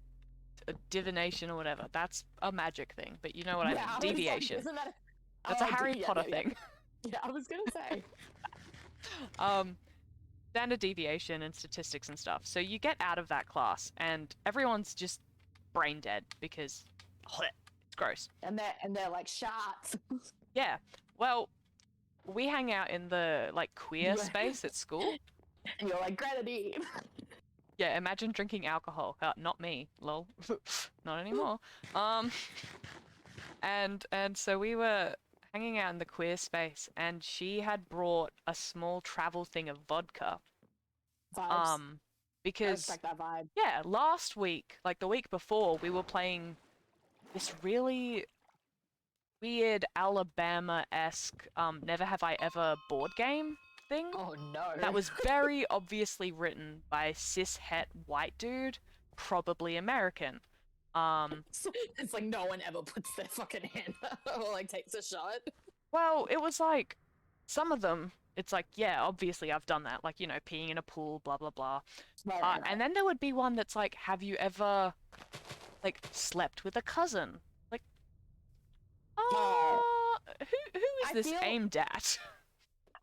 divination or whatever. That's a magic thing, but you know what I mean. Deviation. Like, That's a Harry Potter thing. Yeah, I was gonna say. Standard deviation and statistics and stuff. So you get out of that class and everyone's just brain dead because it's gross. And they're like shots. Yeah. Well, we hang out in the like queer space at school. And you're like grenadine. Yeah, imagine drinking alcohol. Not me, lol. Not anymore. And so we were hanging out in the queer space, and she had brought a small travel thing of vodka. Vibes. Because I respect that vibe. yeah, last week, like the week before, we were playing this really weird Alabama-esque Never Have I Ever board game thing. Oh no. That was very obviously written by a cis-het white dude, probably American. It's like no one ever puts their fucking hand up or like takes a shot. Well, it was like, some of them, it's like, yeah, obviously I've done that, like, you know, peeing in a pool, blah, blah, blah. Right. And then there would be one that's like, have you ever, like, slept with a cousin? Like, who is this aimed at?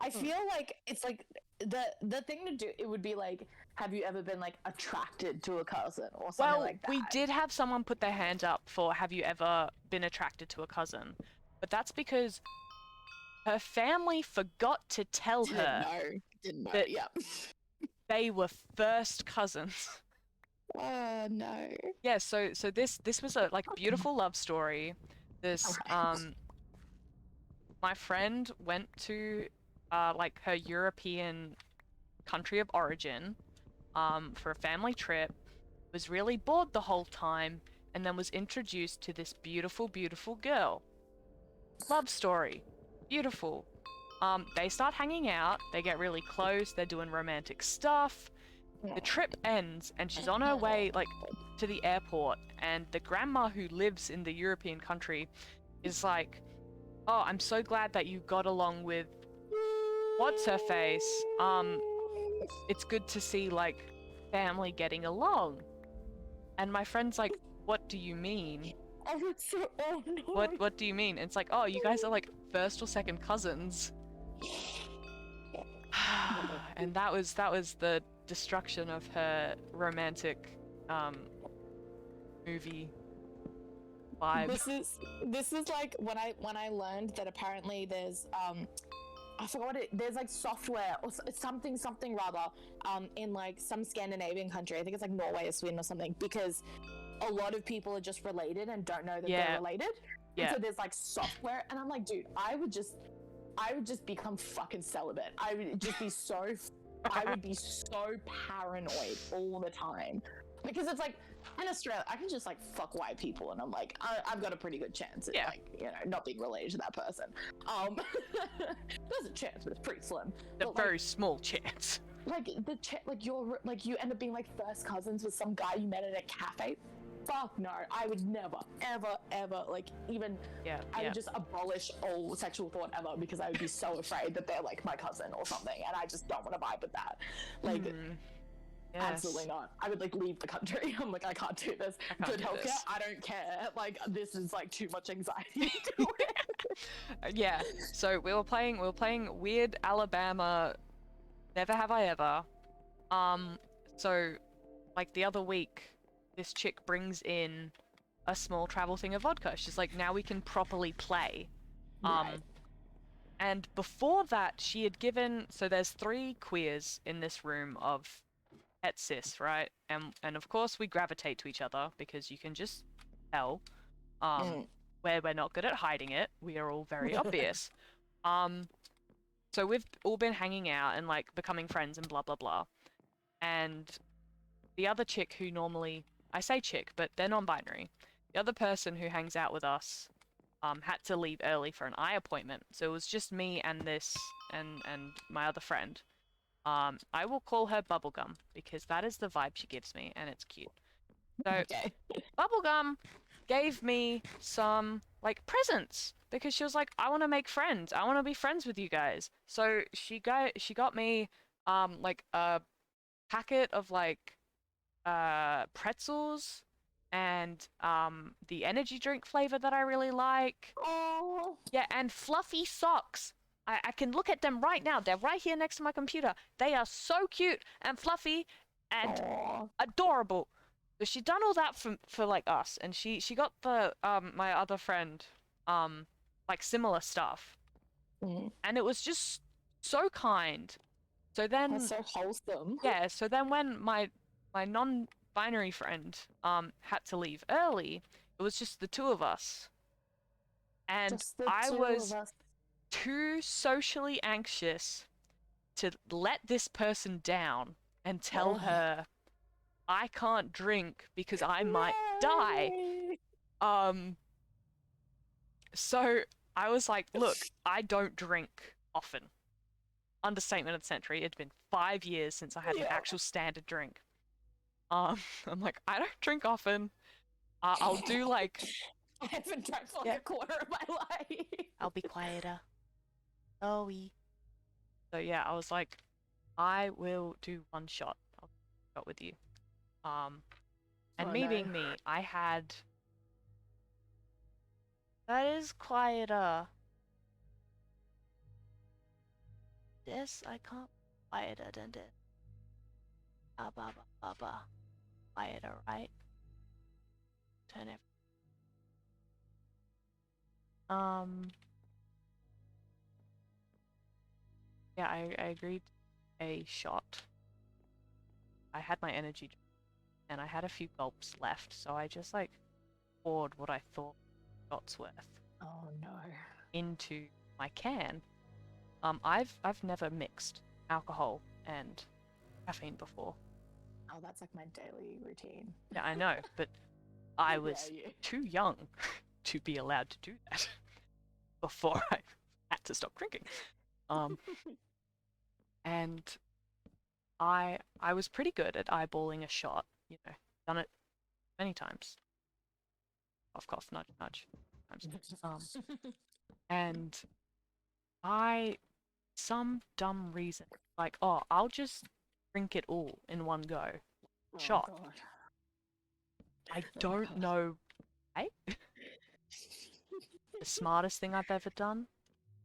I feel like it's like the thing to do, it would be like, have you ever been like attracted to a cousin or something like that? We did have someone put their hand up for have you ever been attracted to a cousin, but that's because her family forgot to tell her Didn't know. that Yeah. they were first cousins. Oh no. Yeah, so this was a like beautiful love story. This my friend went to like her European country of origin for a family trip, was really bored the whole time, and then was introduced to this beautiful, beautiful girl. Love story. Beautiful. They start hanging out, they get really close, they're doing romantic stuff. The trip ends and she's on her way like to the airport, and the grandma who lives in the European country is like, "Oh, I'm so glad that you got along with what's her face. It's good to see like family getting along." And my friend's like, "What do you mean? Oh, it's so, oh no. What do you mean?" And it's like, "Oh, you guys are like first or second cousins." And that was the destruction of her romantic movie vibe. This is like when I learned that apparently there's I forgot what there's like software or something rather in like some Scandinavian country. I think it's like Norway or Sweden or something, because a lot of people are just related and don't know that they're related. Yeah. And so there's like software, and I'm like, dude, I would just become fucking celibate. I would just be so I would be so paranoid all the time, because it's like in Australia I can just like fuck white people and I'm like I've got a pretty good chance at like, you know, not being related to that person. There's a chance, but it's pretty slim. A very small chance. Like you're like you end up being like first cousins with some guy you met at a cafe. Fuck no, I would never, ever, like, even, I would just abolish all sexual thought ever, because I would be so afraid that they're, like, my cousin or something, and I just don't want to vibe with that. Like, absolutely not. I would, like, leave the country. I'm like, I can't do this. Good healthcare, I don't care. Like, this is, like, too much anxiety to do it. Yeah, so we were playing Weird Alabama, Never Have I Ever. So, like, the other week, this chick brings in a small travel thing of vodka. She's like, now we can properly play. Right. And before that, she had given... So there's 3 queers in this room of het cis, right? And of course we gravitate to each other, because you can just tell where we're not good at hiding it. We are all very obvious. So we've all been hanging out and, like, becoming friends and blah, blah, blah. And the other chick who normally... I say chick, but they're non-binary. The other person who hangs out with us had to leave early for an eye appointment, so it was just me and this and my other friend. I will call her Bubblegum, because that is the vibe she gives me, and it's cute. So Bubblegum gave me some like presents, because she was like, I want to make friends. I want to be friends with you guys. So she got me like a packet of like pretzels and the energy drink flavor that I really like. Oh. Yeah, and fluffy socks. I can look at them right now. They're right here next to my computer. They are so cute and fluffy and adorable. So she done all that for like us, and she got the my other friend like similar stuff. And it was just so kind. So then That's so wholesome. Yeah, so then when my non-binary friend had to leave early, it was just the 2 of us. And I was too socially anxious to let this person down and tell her I can't drink because I might die. So I was like, look, I don't drink often. Understatement of the century. It's been 5 years since I had an actual standard drink. I'm like, I don't drink often. I'll do like... I haven't drank for like a quarter of my life. I'll be quieter. So yeah, I was like, I will do 1 shot. I'll shot with you. And being me, I had... That is quieter. This, I can't quieter than this. Quieter, right? Turn it. Yeah, I agreed a shot. I had my energy drink, and I had a few gulps left, so I just like poured what I thought shots worth. Oh no. Into my can. I've never mixed alcohol and caffeine before. Oh, that's like my daily routine. Yeah, I know, but I was too young to be allowed to do that. before I had to stop drinking. Um, and I was pretty good at eyeballing a shot, you know, done it many times. Cough, cough, nudge, nudge. Times. And I, some dumb reason, like, oh, I'll just drink it all in one go. Oh Shot. god. I don't know why. The smartest thing I've ever done?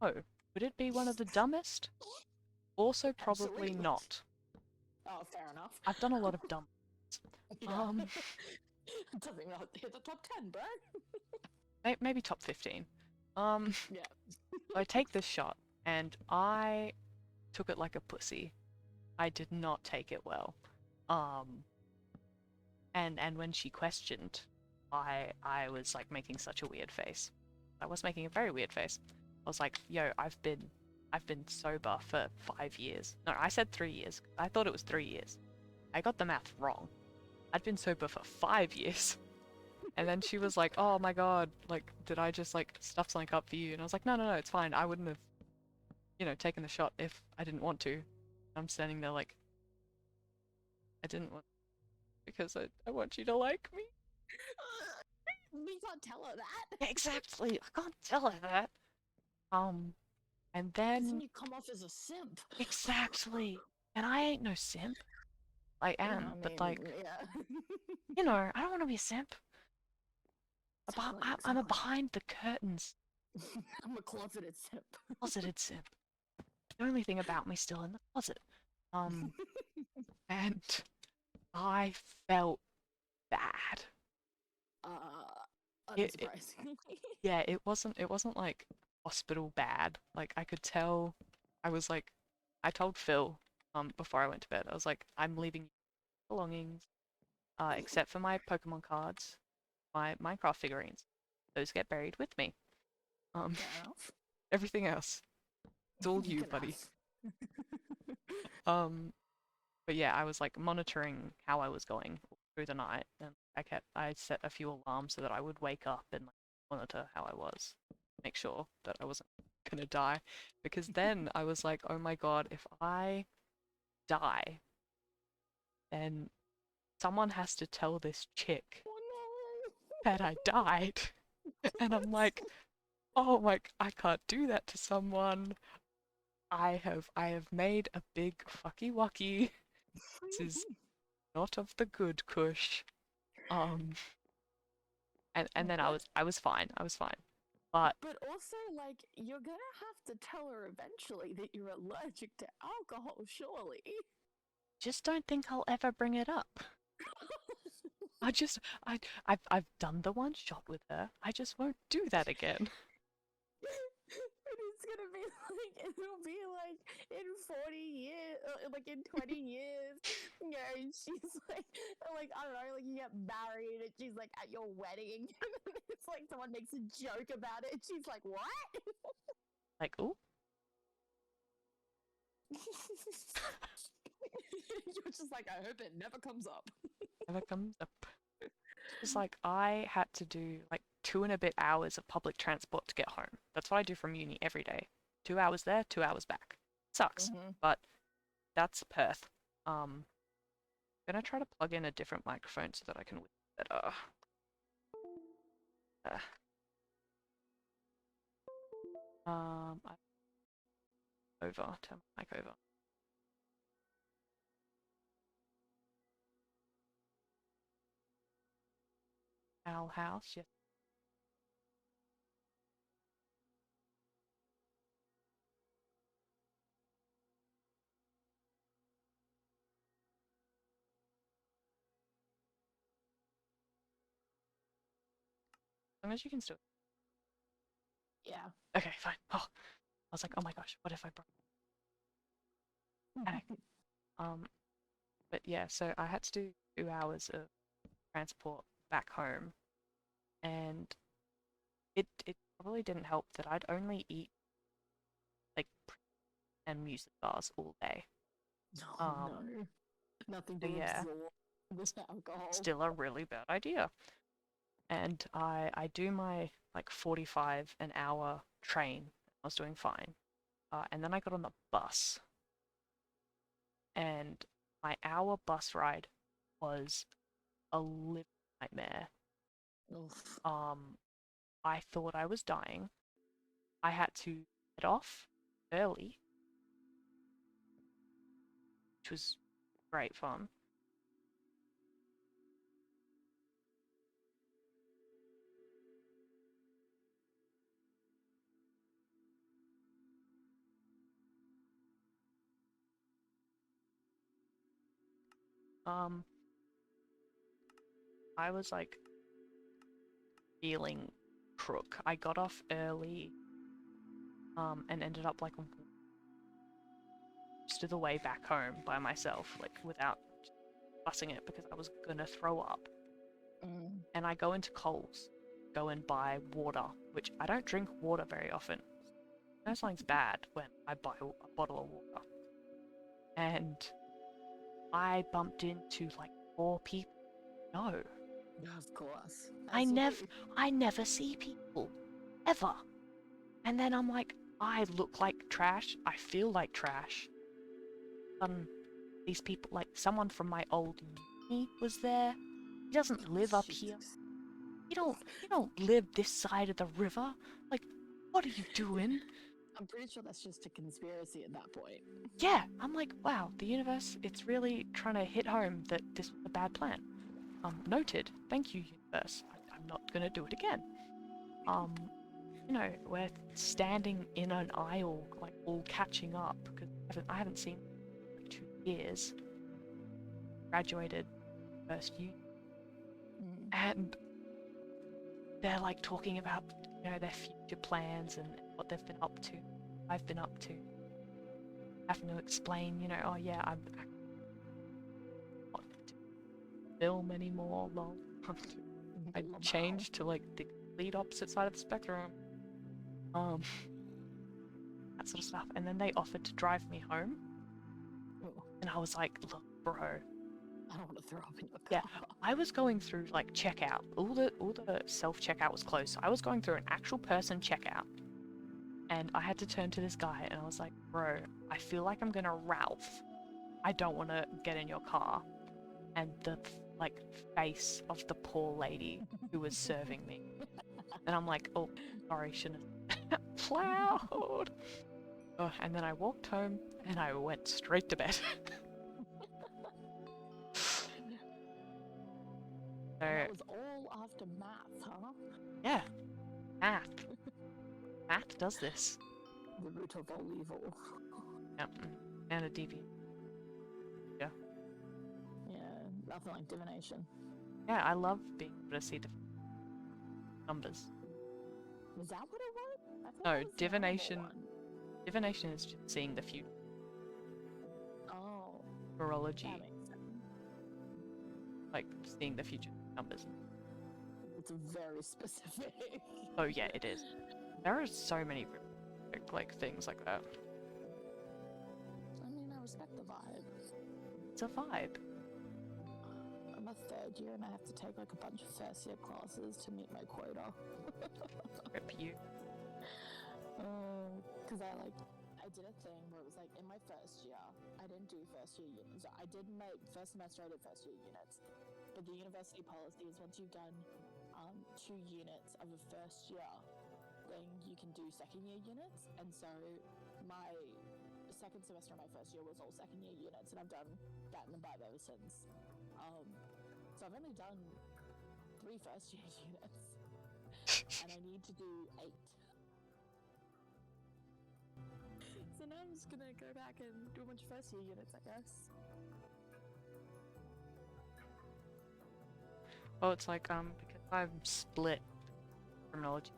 Oh, would it be one of the dumbest? Also, probably Absolutely. not. Oh, fair enough. I've done a lot of dumb things. Yeah. Doesn't even hit the top 10, bro. Maybe top 15. Yeah. I take this shot, and I took it like a pussy. I did not take it well. And when she questioned, I was like making such a weird face. I was making a very weird face. I was like, yo, I've been sober for 5 years. No, I said 3 years. I thought it was 3 years. I got the math wrong. I'd been sober for 5 years. And then she was like, oh my god, like, did I just like stuff something up for you? And I was like, no, no, no, it's fine. I wouldn't have, you know, taken the shot if I didn't want to. I'm standing there like, I didn't want because I want you to like me. We can't tell her that. Yeah, exactly. I can't tell her that. And Because then then you come off as a simp. exactly. And I ain't no simp. I am, I but mean, like, yeah. you know, I don't want to be a simp. Exactly, I'm a exactly. behind the curtains I'm a closeted simp. closeted simp. The only thing about me still in the closet. And I felt bad. It Unsurprisingly. yeah, it wasn't like hospital bad. Like I could tell I was like I told Phil before I went to bed. I was like I'm leaving belongings except for my Pokemon cards, my Minecraft figurines. Those get buried with me. Um Fair enough. everything else it's all you, Good buddy. enough. Um but yeah, I was like monitoring how I was going through the night, and I set a few alarms so that I would wake up and like, monitor how I was, make sure that I wasn't gonna die, because then I was like, oh my god, if I die, then someone has to tell this chick Oh that I died, and I'm like, oh my, I can't do that to someone. I have made a big fucky wucky. This is not of the good kush. Um, and then I was fine. I was fine. But But also, like, you're gonna have to tell her eventually that you're allergic to alcohol, surely. just don't think I'll ever bring it up. I just I've done the one shot with her. I just won't do that again. And it's gonna be like, it'll be like in 40 years, like in 20 years, you know, she's like, I don't know, like you get married and she's like at your wedding. And it's like someone makes a joke about it and she's like, what? Like, oh, You're just like, I hope it never comes up. never comes up. It's like I had to do like 2 and a bit hours of public transport to get home. That's what I do from uni every day. 2 hours there, 2 hours back. Sucks, Mm-hmm. but that's Perth. Gonna try to plug in a different microphone so that I can better. Uh, over, turn my mic over. Owl house, yes. As long as you can still. Yeah. Okay, fine. Oh, I was like, oh my gosh, what if I broke? Panic. But yeah, so I had to do 2 hours of transport back home, and it probably didn't help that I'd only eat like and music bars all day. Oh no. Nothing So to yeah, absorb this alcohol. still a really bad idea. And I do my like 45 an hour train. I was doing fine. And then I got on the bus, and my hour bus ride was a living nightmare. Oof. I thought I was dying. I had to get off early, which was great fun. I was like feeling crook. I got off early, and ended up like most of the way back home by myself, like without fussing it because I was gonna throw up. Mm. And I go into Coles, go and buy water, which I don't drink water very often. I know something's bad when I buy a bottle of water. And I bumped into like 4 people. No, Of course. I As you never, do. I never see people, ever. And then I'm like, I look like trash. I feel like trash. These people, like someone from my old uni was there. He doesn't live up here. Jesus. You don't live this side of the river. Like, what are you doing? I'm pretty sure that's just a conspiracy at that point. Yeah, I'm like, wow, the universe, it's really trying to hit home that this was a bad plan. Noted. Thank you, universe. I'm not gonna do it again. You know, we're standing in an aisle, like all catching up because I haven't seen for 2 years. Graduated first year, Mm. and they're like talking about, you know, their future plans and what they've been up to. I've been up to having to explain, you know, oh yeah, I'm not doing film anymore. Lol. I changed to like the complete opposite side of the spectrum. That sort of stuff. And then they offered to drive me home, Ooh, and I was like, look, bro. I don't want to throw up in your car. Yeah, I was going through like checkout. All the self checkout was closed. So I was going through an actual person checkout, and I had to turn to this guy, and I was like, bro, I feel like I'm gonna Ralph. I don't want to get in your car. And the like face of the poor lady who was serving me, and I'm like, oh, sorry, shouldn't have plowed. Oh, and then I walked home, and I went straight to bed. So, That was all after math, huh? yeah, math. Math does this. The root of all evil. Yep, and a deviant. Yeah, nothing like divination. Yeah, I love being able to see the numbers. Is that what it was? I thought No, that was the divination. animal one. Divination is just seeing the future. Oh, Virology, that makes sense. like seeing the future numbers. It's very specific. Oh yeah, it is. There are so many like things like that. I mean, I respect the vibe. It's a vibe. I'm a third year and I have to take like a bunch of first year classes to meet my quota. Rip you. Because I did a thing where it was like in my first year, I didn't do first year units. I did my first semester, I did first year units. But the university policy is once you've done 2 units of a first year, then you can do second year units. And so my second semester of my first year was all second year units, and I've done that in the vibe ever since. So I've only done 3 first year units, and I need to do 8. So now I'm just gonna go back and do a bunch of first year units, I guess. Well, it's like because I'm split criminology.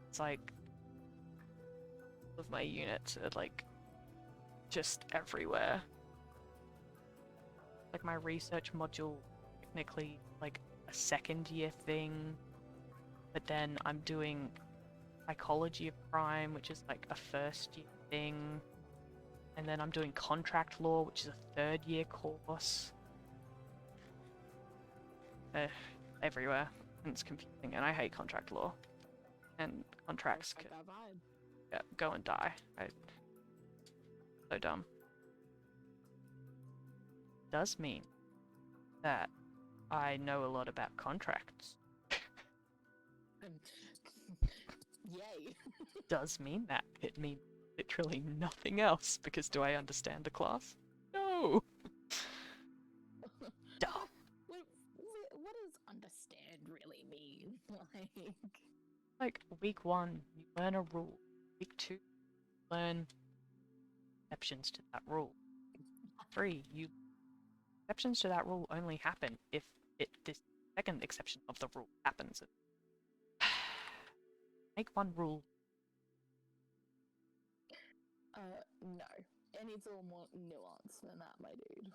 It's like all of my units are like just everywhere. Like my research module, technically like a second year thing, but then I'm doing psychology of crime, which is like a first year thing, and then I'm doing contract law, which is a third year course. everywhere, and it's confusing, and I hate contract law. And contracts Like can that vibe. go and die. So dumb. Does mean that I know a lot about contracts. Yay. Does mean that. It means literally nothing else, because do I understand the class? No! Dumb. What does understand really mean? Like, week 1, you learn a rule. Week 2, you learn exceptions to that rule. 3, exceptions to that rule only happen if this second exception of the rule happens. Make one rule. No. It needs a little more nuance than that, my dude.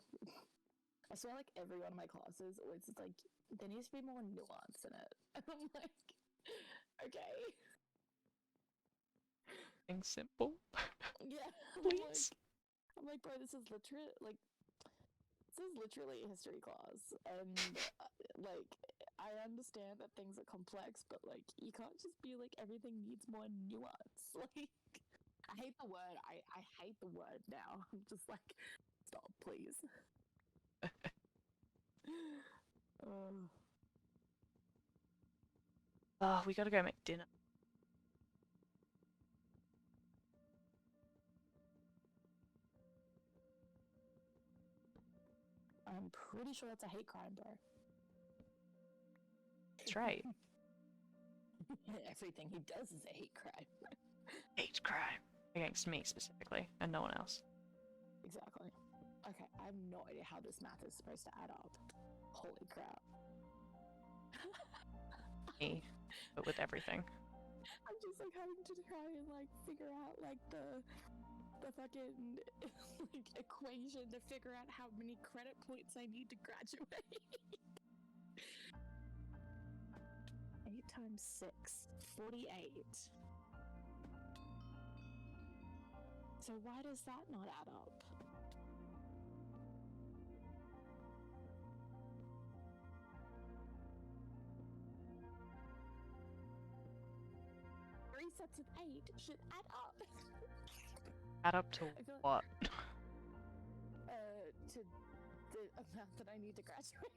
I swear, like, every one of my classes always is like, there needs to be more nuance in it. And I'm like, okay. Things simple. Yeah. Please. I'm like, bro, this is literally a history class. And, like, I understand that things are complex, but, like, you can't just be like, everything needs more nuance. Like, I hate the word. I hate the word now. I'm just like, stop, please. Oh, we gotta go make dinner. I'm pretty sure that's a hate crime, bro. That's right. Everything he does is a hate crime. Hate crime. Against me specifically, and no one else. Exactly. Okay, I have no idea how this math is supposed to add up. Holy crap. Me, but with everything. I'm just like having to try and like figure out like the fucking like equation to figure out how many credit points I need to graduate. 8 times 6, 48. So why does that not add up? Three sets of 8 should add up. Add up to what? To the amount that I need to graduate.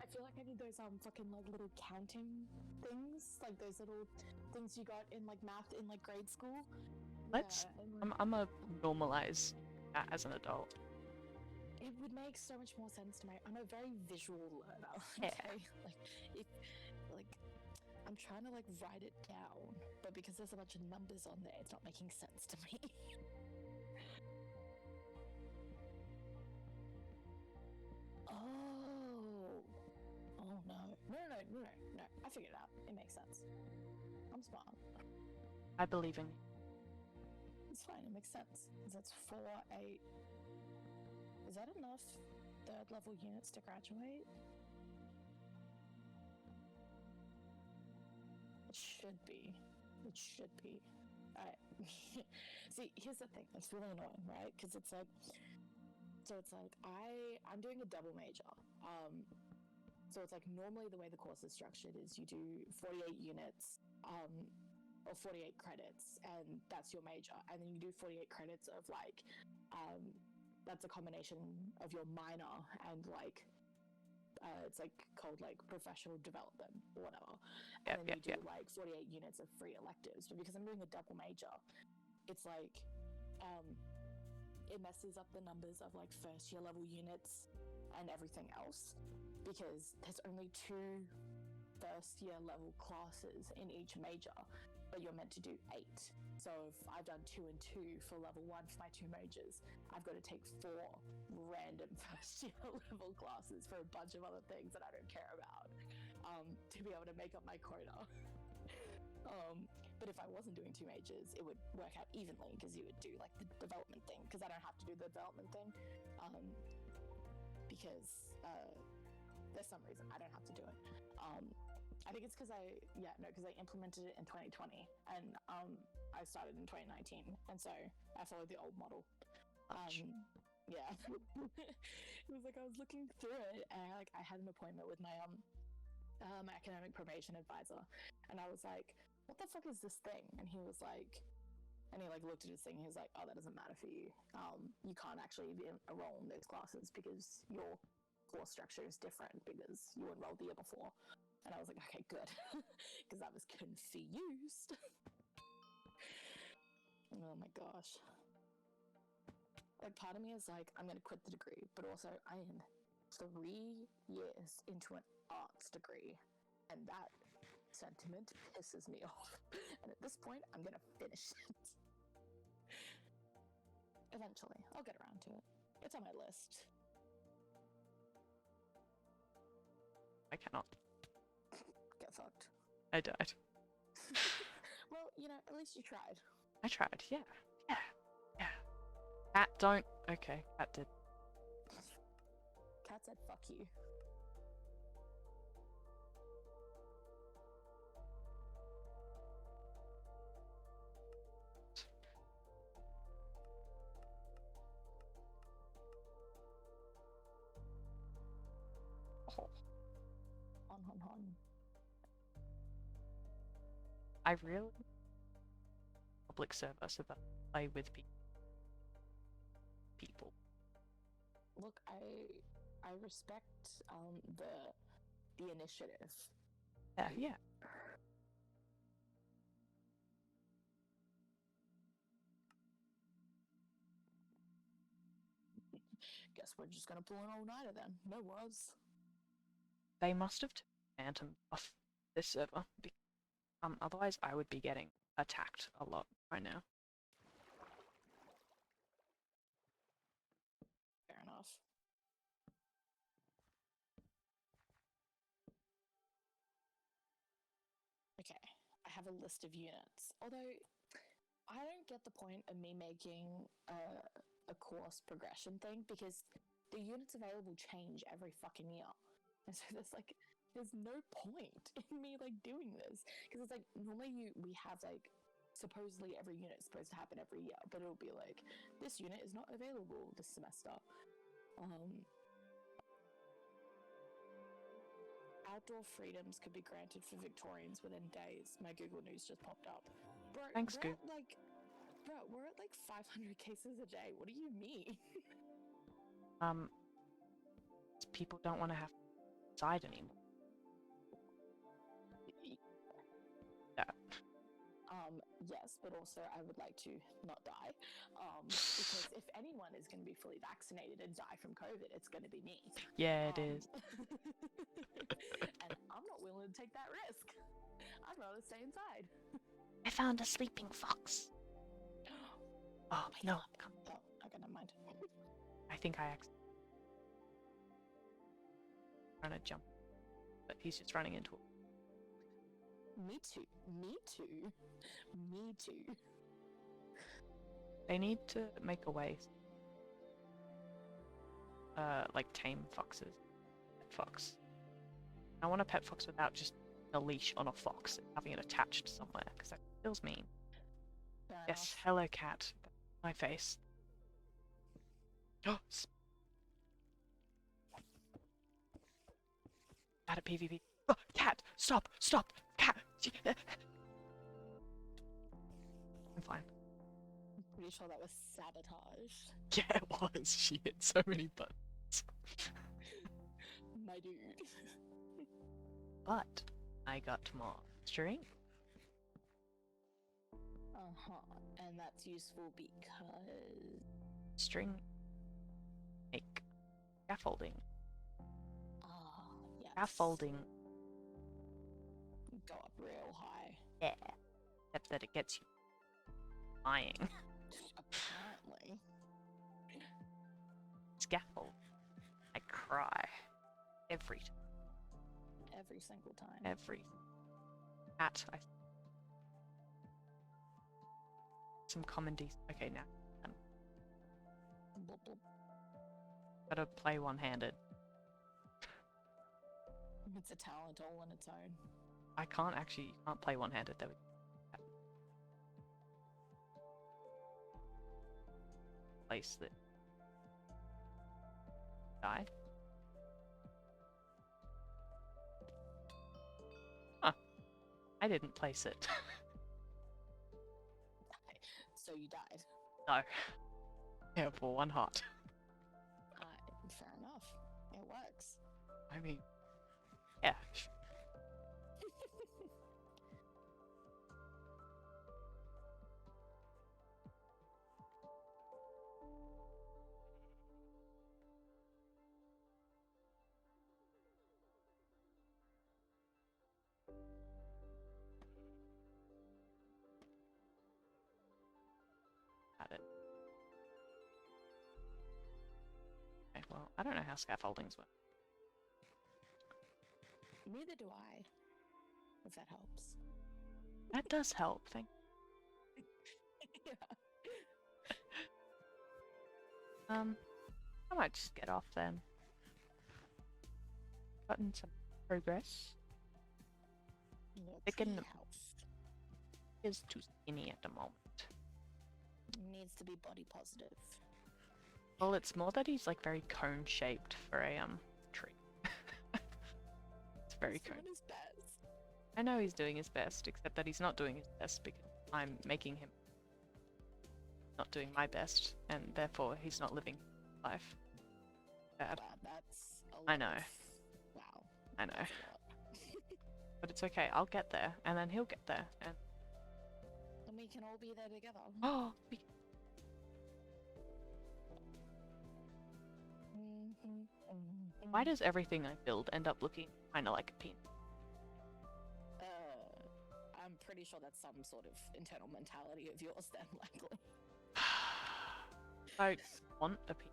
I feel like I need those fucking like little counting things, like those little things you got in like math in like grade school. Let's. Yeah, I'm a normalize that as an adult. It would make so much more sense to me. I'm a very visual learner. Yeah. Okay? I'm trying to like write it down, but because there's a bunch of numbers on there, it's not making sense to me. Oh no. I figured it out. It makes sense. I'm smart. I believe in you. It's fine. It makes sense. That's 4, 8. Is that enough third level units to graduate? It should be. Alright. See, here's the thing. It's really annoying, right? Because it's like, I'm doing a double major. So it's like normally the way the course is structured is you do 48 units, or 48 credits, and that's your major. And then you do 48 credits of like, that's a combination of your minor and like, it's like called like professional development or whatever. And then you do like 48 units of free electives. But because I'm doing a double major, it's like, it messes up the numbers of like first year level units and everything else, because there's only 2 first year level classes in each major, but you're meant to do 8. So if I've done 2 and 2 for level 1 for my 2 majors, I've got to take 4 random first year level classes for a bunch of other things that I don't care about, to be able to make up my quota. But if I wasn't doing 2 majors, it would work out evenly, because you would do like the development thing, because I don't have to do the development thing, because there's some reason I don't have to do it. I think it's because I implemented it in 2020, and I started in 2019, and so I followed the old model. Yeah. It was like I was looking through it, and I had an appointment with my my academic probation advisor, and I was like, "What the fuck is this thing?" And he was like, and he like looked at his thing. He was like, "Oh, that doesn't matter for you. You can't actually enroll in those classes because your course structure is different because you enrolled the year before." And I was like, "Okay, good," because I was confused. Oh my gosh. Like, part of me is like, I'm going to quit the degree, but also I am 3 years into an arts degree, and that sentiment pisses me off. And at this point, I'm going to finish it. Eventually, I'll get around to it. It's on my list. I cannot. Get fucked. I died. Well, you know, at least you tried. I tried. Yeah. Yeah. Yeah. Cat, don't. Okay, Cat did. Cat said, fuck you. Oh, Hon. I really public server so that I play with people. Look, I respect the initiative. Yeah, yeah. Guess we're just gonna pull an all-nighter then. No worries. They must have turned Phantom off this server. Otherwise I would be getting attacked a lot right now. Fair enough. Okay, I have a list of units. Although, I don't get the point of me making a course progression thing because the units available change every fucking year. And so there's no point in me like doing this because it's like normally we have like supposedly every unit is supposed to happen every year, but it'll be like this unit is not available this semester. Outdoor freedoms could be granted for Victorians within days. My Google News just popped up. Bro, Thanks, we're Goog. at like, bro, we're at like 500 cases a day. What do you mean? People don't want to have to decide anymore. Yeah. Yes, but also I would like to not die. Because if anyone is going to be fully vaccinated and die from COVID, it's going to be me. Yeah, it is. And I'm not willing to take that risk. I'd rather stay inside. I found a sleeping fox. Oh, no. Oh, okay, never mind. I think I accidentally trying to jump, but he's just running into it. Me too. They need to make a way. Like tame foxes. Pet fox. I want a pet fox without just a leash on a fox and having it attached somewhere, because that feels mean. Fair Yes, enough. hello cat. My face. Oh, bad at PvP. Oh, cat! Stop! Cat! I'm fine. I'm pretty sure that was sabotage. Yeah, it was. She hit so many buttons. My dude. But I got more string. And that's useful because... String. Make. Scaffolding. yes. Scaffolding. Go up real high. Yeah. Except that it gets you flying. Apparently. Scaffold. I cry. Every time. Every single time. Every. Cat. Some common Okay, now. Blub, blub. Gotta play one-handed. It's a talent all on its own. I can't actually. You can't play one-handed. There we go. Place that. die. Huh. I didn't place it. So you died. No. Yeah, for one heart. Fair enough. It works. I mean, yeah. Got it. Okay, well, I don't know how scaffoldings work. Neither do I. If that helps. That does help, thank Yeah. I might just get off then. Gotten some progress. Your Thicken tree house is too skinny at the moment. needs to be body positive. Well, it's more that he's like very cone shaped for a tree. It's very He's cone. doing his best. I know he's doing his best, except that he's not doing his best because I'm making him not doing my best, and therefore he's not living life. Bad. Wow, that's a lot. I know. Wow. I know. That's a lot. But it's okay, I'll get there, and then he'll get there, and And we can all be there together. oh, why does everything I build end up looking kind of like a penis? I'm pretty sure that's some sort of internal mentality of yours then, likely. I want a penis.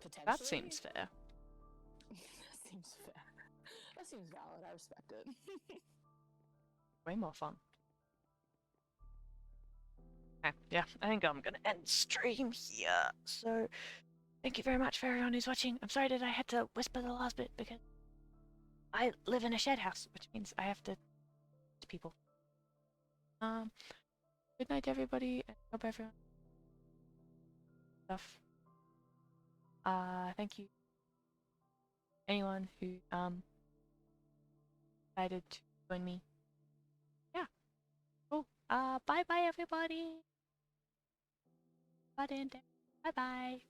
Potentially. That seems fair. That seems fair. That seems valid. I respect it. Way more fun. Okay, yeah, I think I'm gonna end stream here. So, thank you very much for everyone who's watching. I'm sorry that I had to whisper the last bit because I live in a shed house, which means I have to people. Good night, everybody. I hope everyone stuff. Thank you. Anyone who decided to join me. Yeah. Cool. Bye bye everybody. Bye bye.